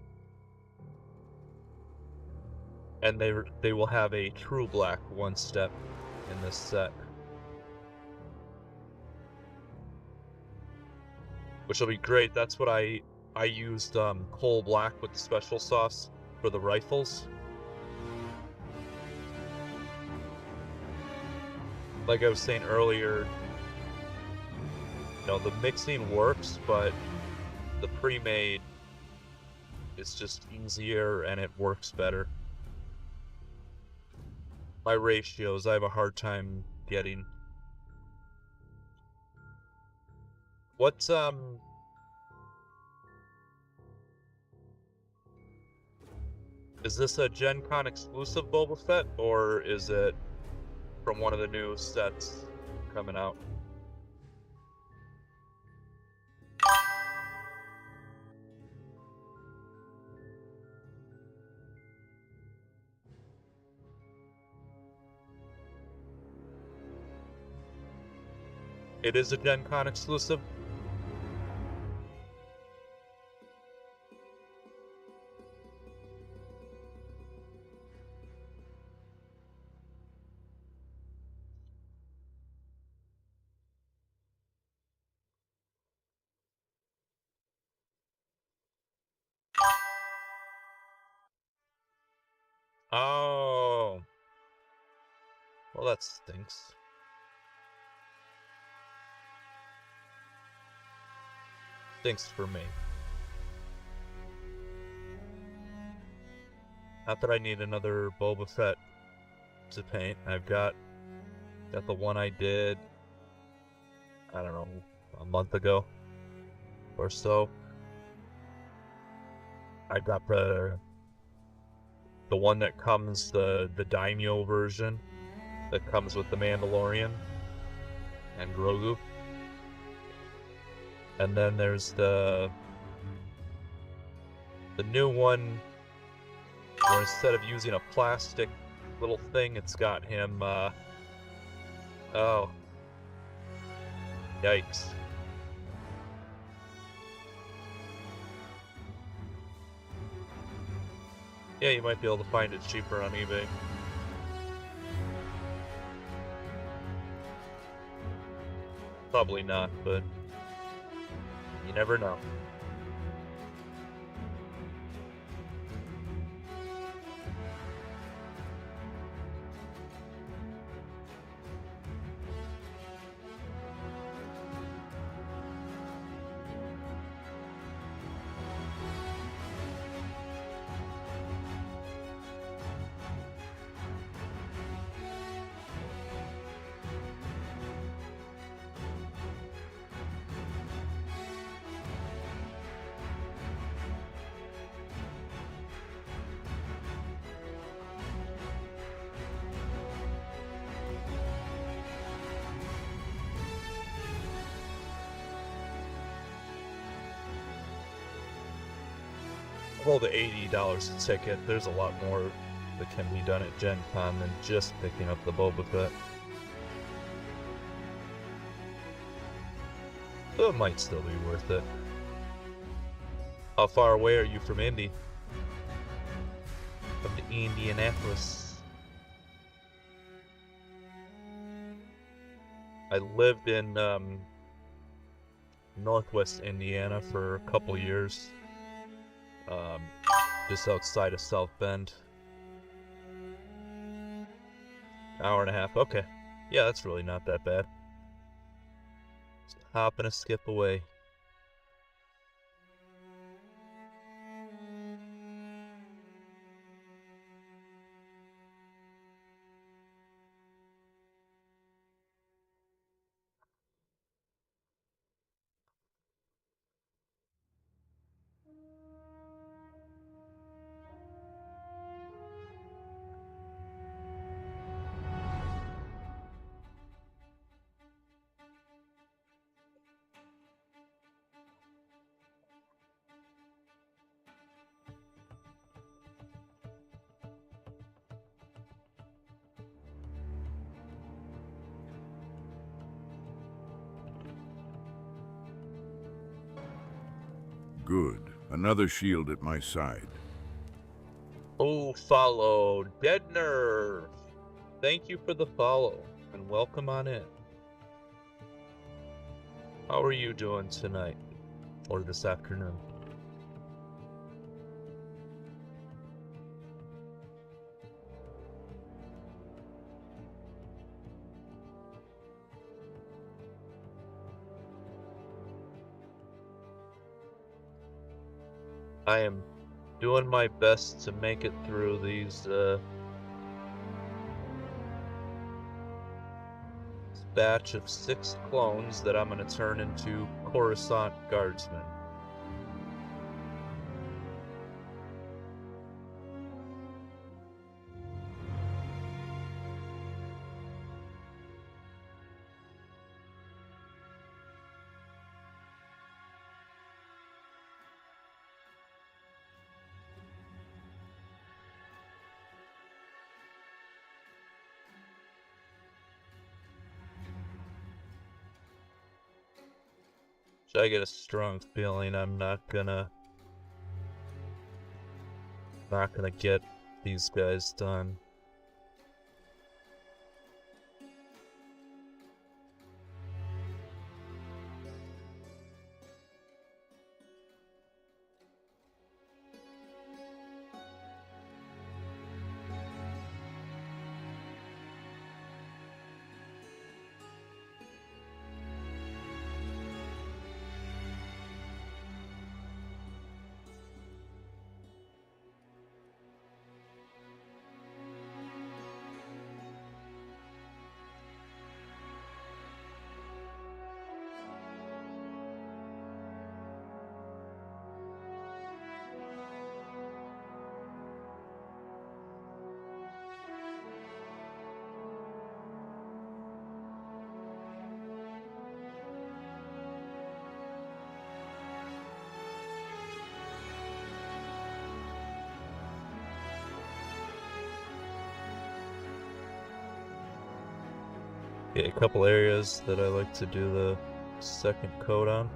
And they will have a true black one step in this set, which will be great. That's what I used coal black with the special sauce for the rifles. Like I was saying earlier, you know, the mixing works, but the pre-made is just easier and it works better. My ratios, I have a hard time getting. What's is this a Gen Con exclusive Boba Fett, or is it from one of the new sets coming out? It is a Gen Con exclusive? Oh. Well, that stinks. Stinks for me. Not that I need another Boba Fett to paint. I've got the one I did, I don't know, a month ago or so. I got the one that comes, the daimyo version, that comes with the Mandalorian and Grogu. And then there's the new one where instead of using a plastic little thing, it's got him, oh, yikes. Yeah, you might be able to find it cheaper on eBay. Probably not, but you never know. Well, the $80 a ticket, there's a lot more that can be done at Gen Con than just picking up the Boba Fett. So it might still be worth it. How far away are you from Indy? From Indianapolis. I lived in Northwest Indiana for a couple years. Just outside of South Bend. Hour and a half. Okay. Yeah, that's really not that bad. Just hop and a skip away. Good. Another shield at my side. Oh, follow. Dead Nerve. Thank you for the follow, and welcome on in. How are you doing tonight? Or this afternoon? I am doing my best to make it through these, batch of 6 clones that I'm going to turn into Coruscant Guardsmen. I get a strong feeling I'm not gonna get these guys done. Yeah, a couple areas that I like to do the second coat on.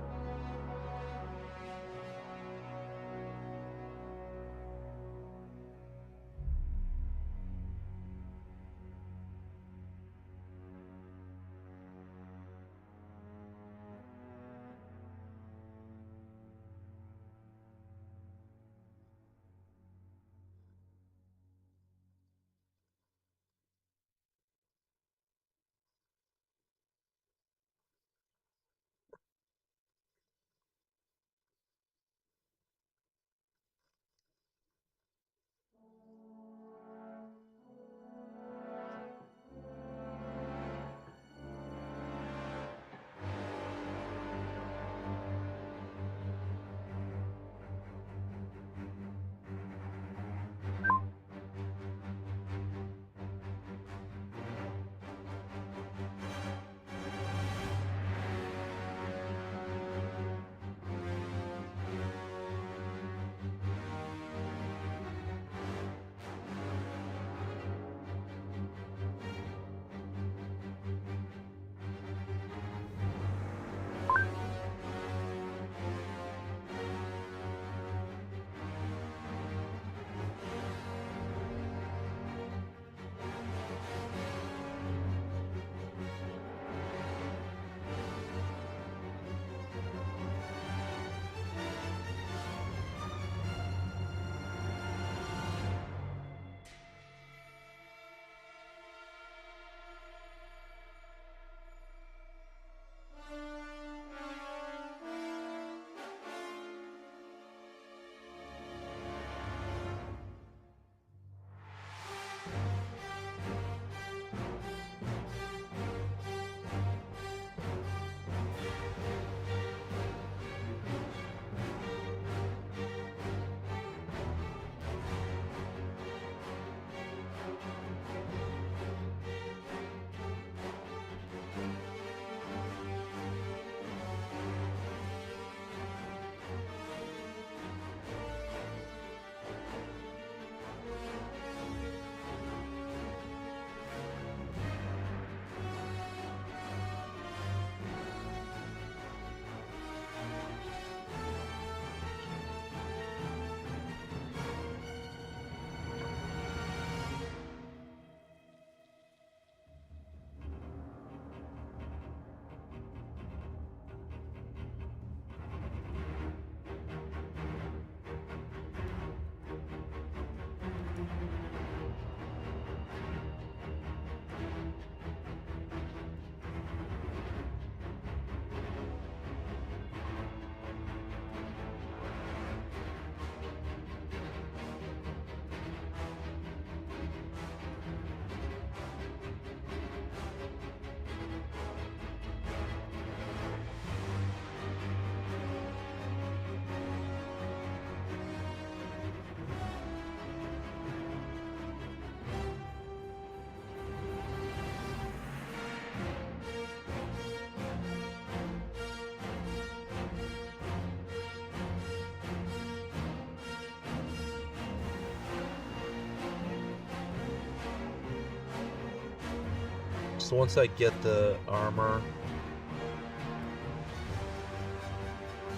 So once I get the armor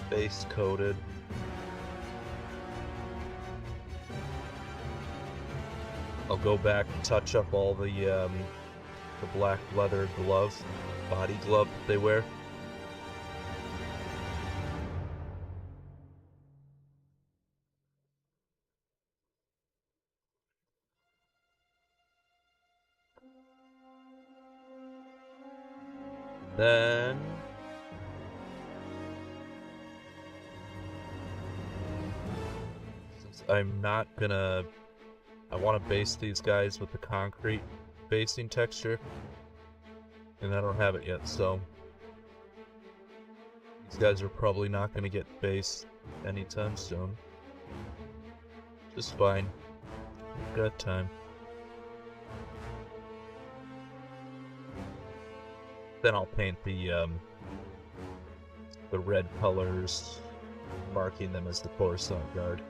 base coated, I'll go back and touch up all the black leather glove, body glove that they wear. Then since I'm not gonna, I want to base these guys with the concrete basing texture, and I don't have it yet, so these guys are probably not gonna get based anytime soon. Just fine. We've got time. Then I'll paint the red colors, marking them as the Coruscant Guard.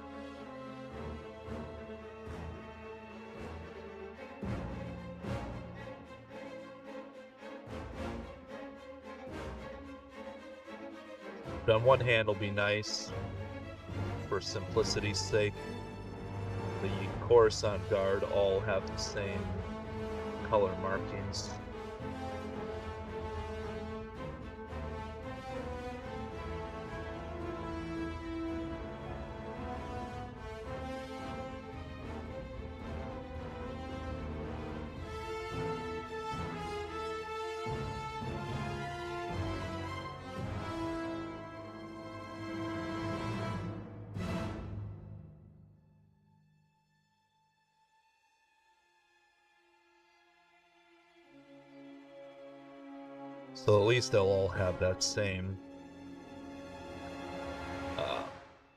on one hand will be nice for simplicity's sake. The Coruscant Guard all have the same color markings. So at least they'll all have that same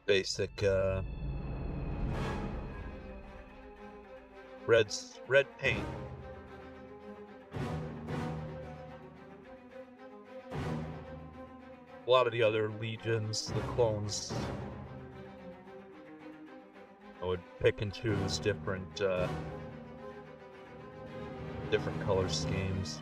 basic red paint. A lot of the other legions, the clones, I would pick and choose different color schemes.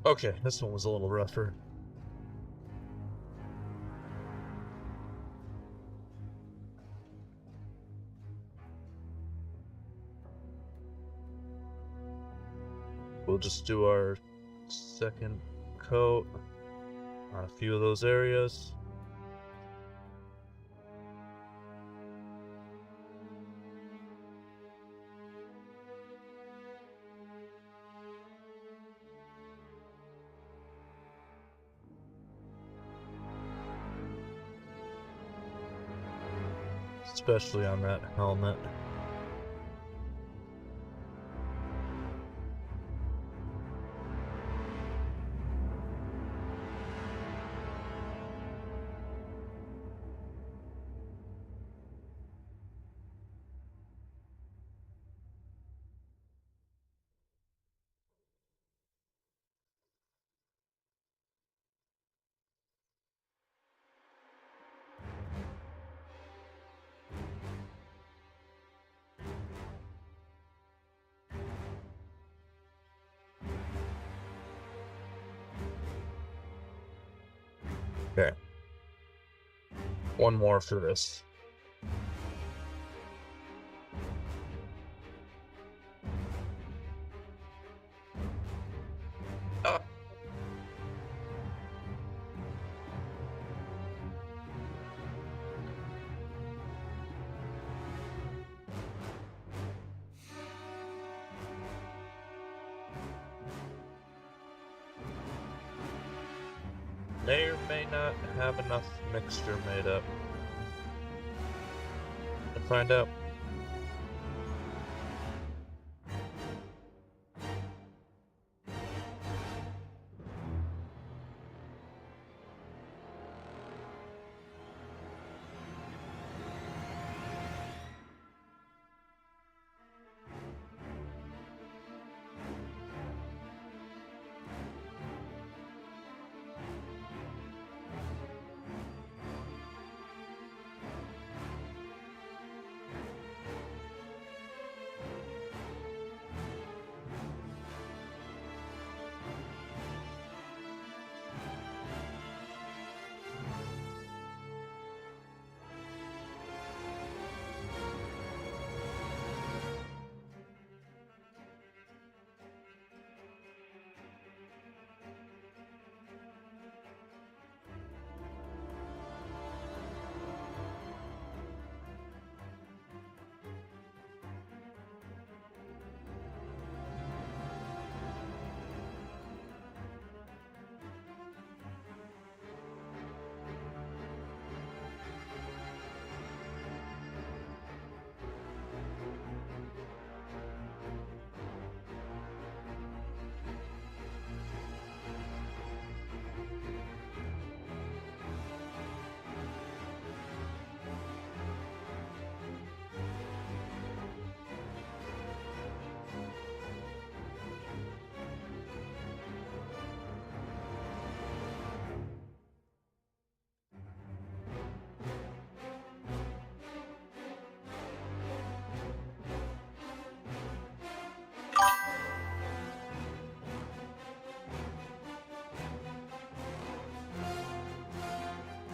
Okay, this one was a little rougher. We'll just do our second coat on a few of those areas. Especially on that helmet. Okay. One more for this. Ah. May or may not have enough mixture made up. To find out.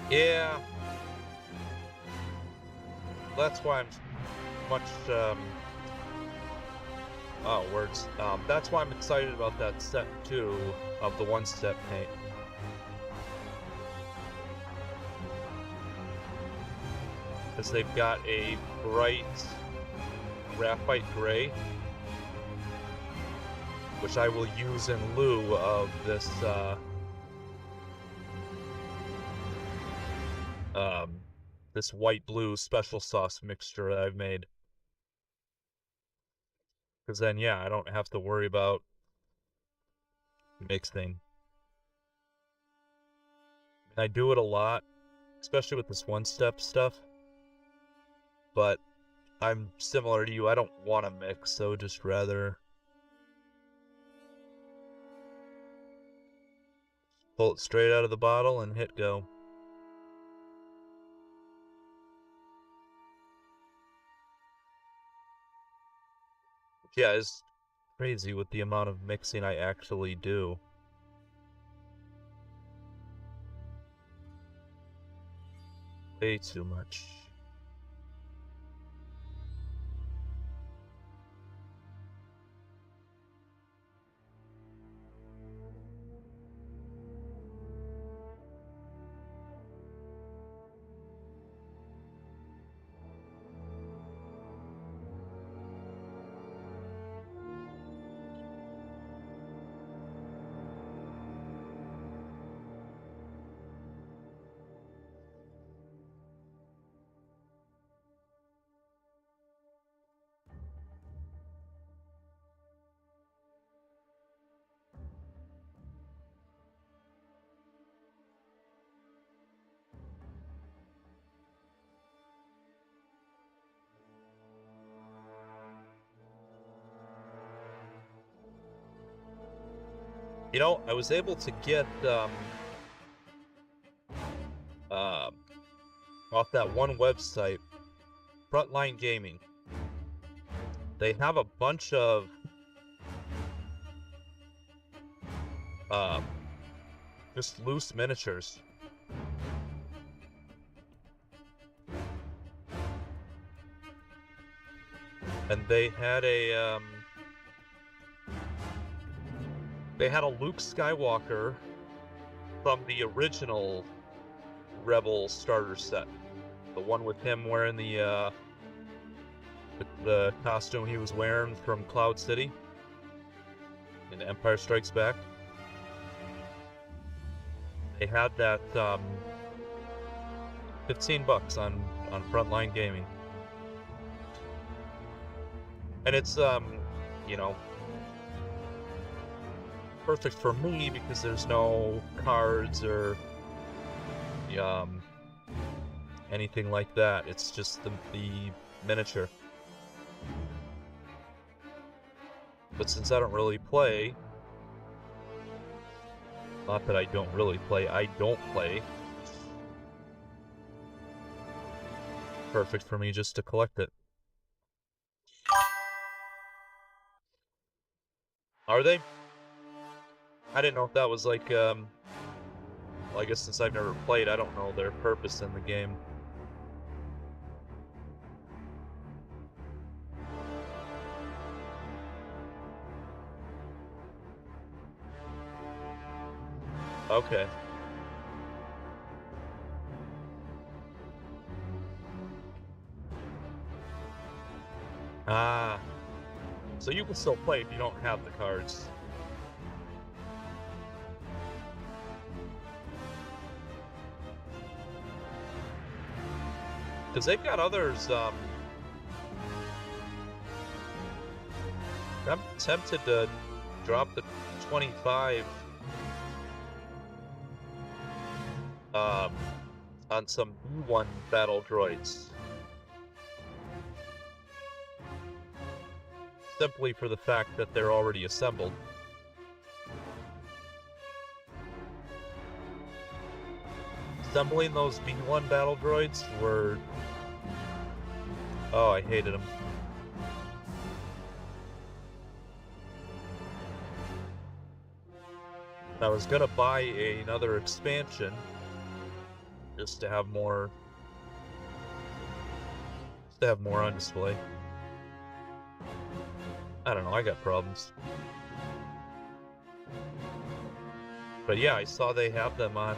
Yeah. That's why I'm much, oh, words. That's why I'm excited about that set 2 of the one-step paint. Because they've got a bright graphite gray, which I will use in lieu of this, this white-blue special sauce mixture that I've made. Because then, yeah, I don't have to worry about mixing. I do it a lot, especially with this one-step stuff. But I'm similar to you. I don't want to mix, so just rather pull it straight out of the bottle and hit go. Yeah, it's crazy with the amount of mixing I actually do. Way too much. You know, I was able to get off that one website, Frontline Gaming. They have a bunch of just loose miniatures. And they had a Luke Skywalker from the original Rebel starter set. The one with him wearing the costume he was wearing from Cloud City in Empire Strikes Back. They had that $15 on Frontline Gaming. And it's you know, perfect for me because there's no cards or anything like that. It's just the miniature. But since I don't really play, not that I don't really play, I don't play, perfect for me just to collect it. Are they? I didn't know if that was like, well, I guess since I've never played, I don't know their purpose in the game. Okay. Ah. So you can still play if you don't have the cards. Because they've got others, I'm tempted to drop the 25 on some B1 battle droids. Simply for the fact that they're already assembled. Assembling those B1 battle droids were... Oh, I hated them. I was gonna buy another expansion just to have more on display. I don't know, I got problems. But yeah, I saw they have them on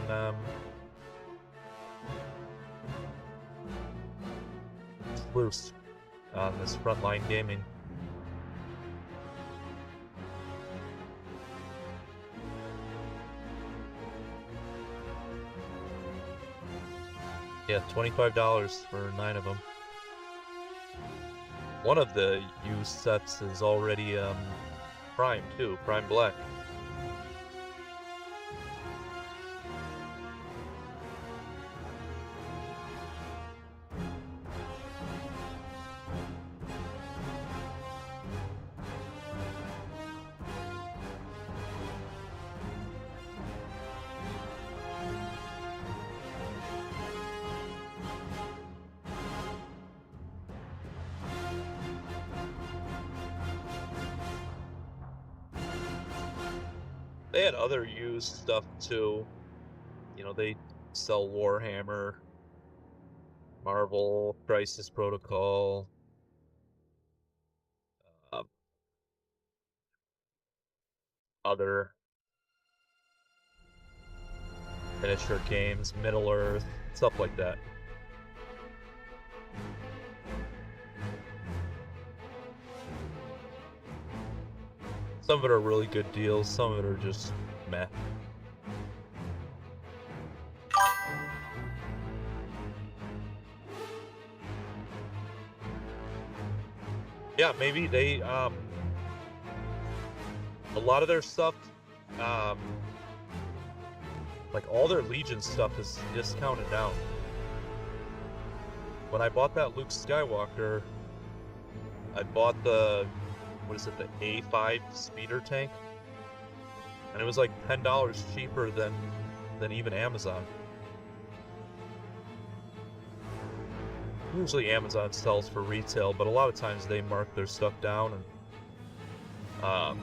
loose on this Frontline Gaming. Yeah, $25 for 9 of them. One of the used sets is already Prime too, Prime Black. They had other used stuff too. You know, they sell Warhammer Marvel, Crisis Protocol, uh, other miniature games, Middle Earth, stuff like that. Some of it are really good deals, some of it are just meh. Yeah, maybe they, a lot of their stuff, like all their Legion stuff is discounted down. When I bought that Luke Skywalker, I bought the, what is it, the A5 speeder tank? And it was like $10 cheaper than even Amazon. Usually Amazon sells for retail, but a lot of times they mark their stuff down, and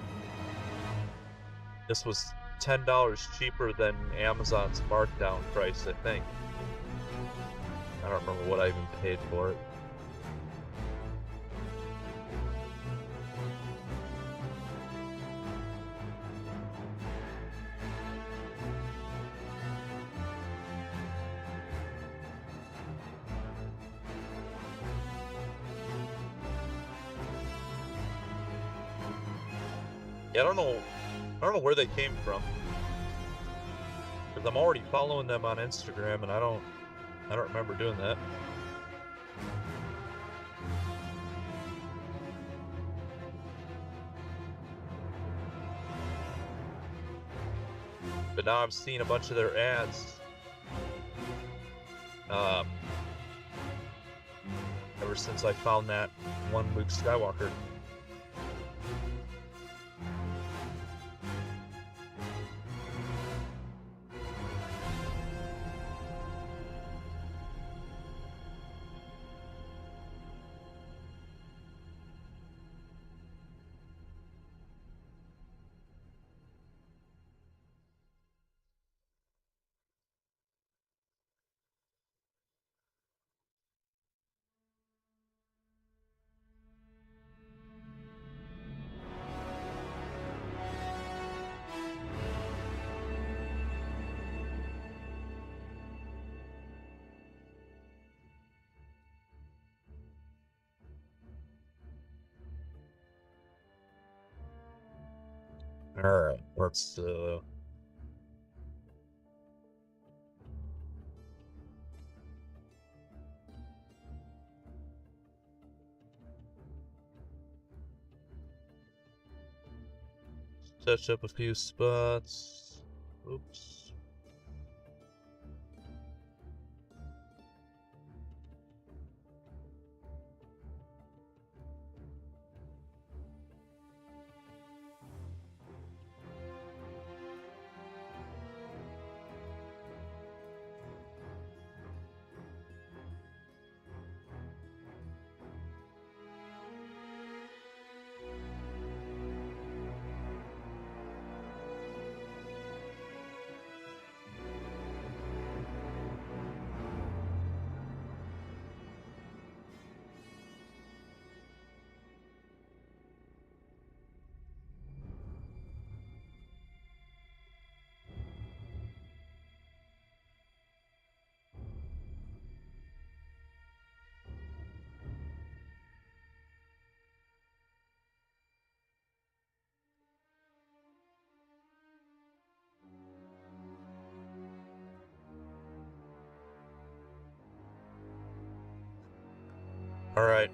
this was $10 cheaper than Amazon's markdown price, I think. I don't remember what I even paid for it. Yeah, I don't know where they came from, because I'm already following them on Instagram, and I don't remember doing that. But now I'm seeing a bunch of their ads. Ever since I found that one Luke Skywalker. Alright, let's touch up a few spots. Oops. Alright.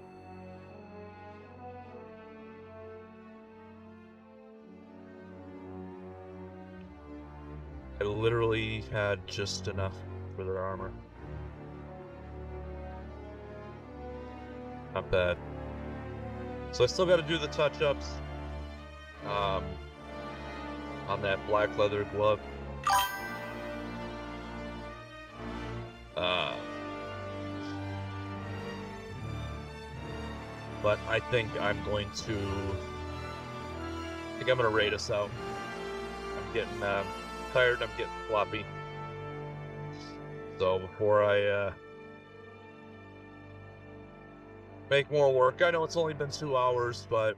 I literally had just enough for their armor. Not bad. So I still got to do the touch-ups on that black leather glove. But I think I'm going to raid us out. I'm getting tired, I'm getting floppy. So before I make more work. I know it's only been 2 hours, but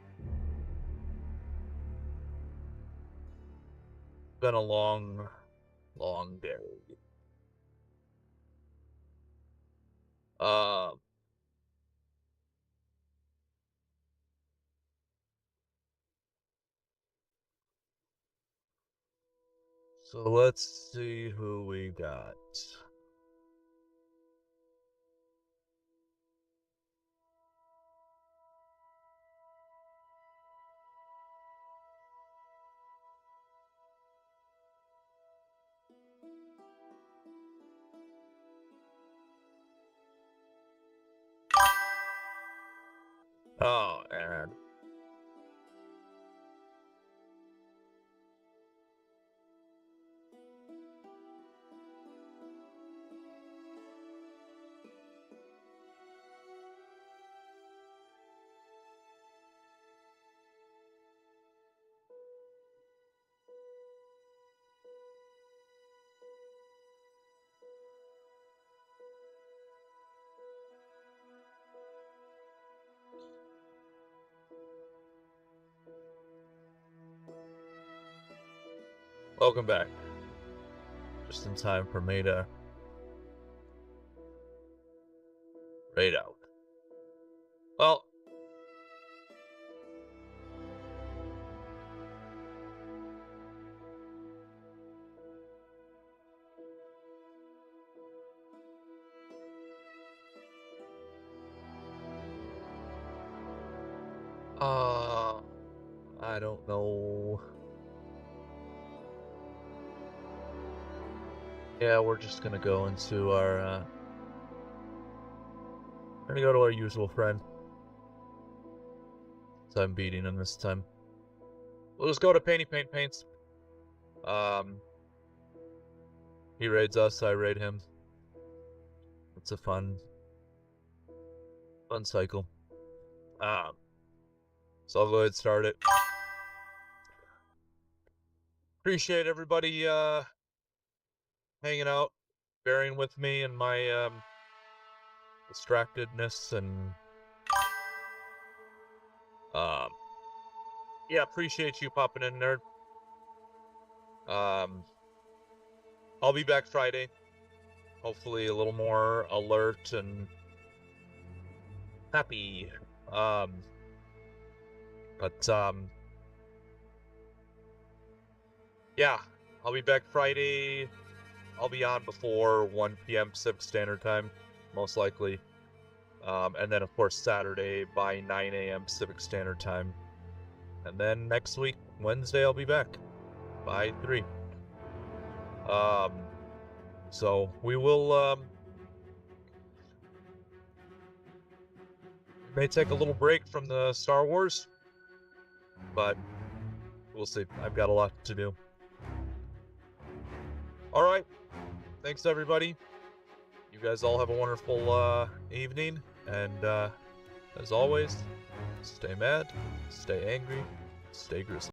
it's been a long, long day. Uh, so let's see who we got. Oh, and welcome back. Just in time for me to raid out. Well, I don't know. Yeah, we're just gonna go into our, we're gonna go to our usual friend. So I'm beating him this time. We'll just go to Painty Paint Paints. He raids us, I raid him. It's a fun cycle. So I'll go ahead and start it. Appreciate everybody hanging out, bearing with me and my distractedness, and yeah, appreciate you popping in, nerd. I'll be back Friday. Hopefully a little more alert and happy. Yeah, I'll be back Friday. I'll be on before 1 p.m. Pacific Standard Time, most likely. And then, of course, Saturday by 9 a.m. Pacific Standard Time. And then next week, Wednesday, I'll be back by 3. So we will, may take a little break from the Star Wars, but we'll see. I've got a lot to do. All right. Thanks, everybody. You guys all have a wonderful evening, and as always, stay mad, stay angry, stay grizzly.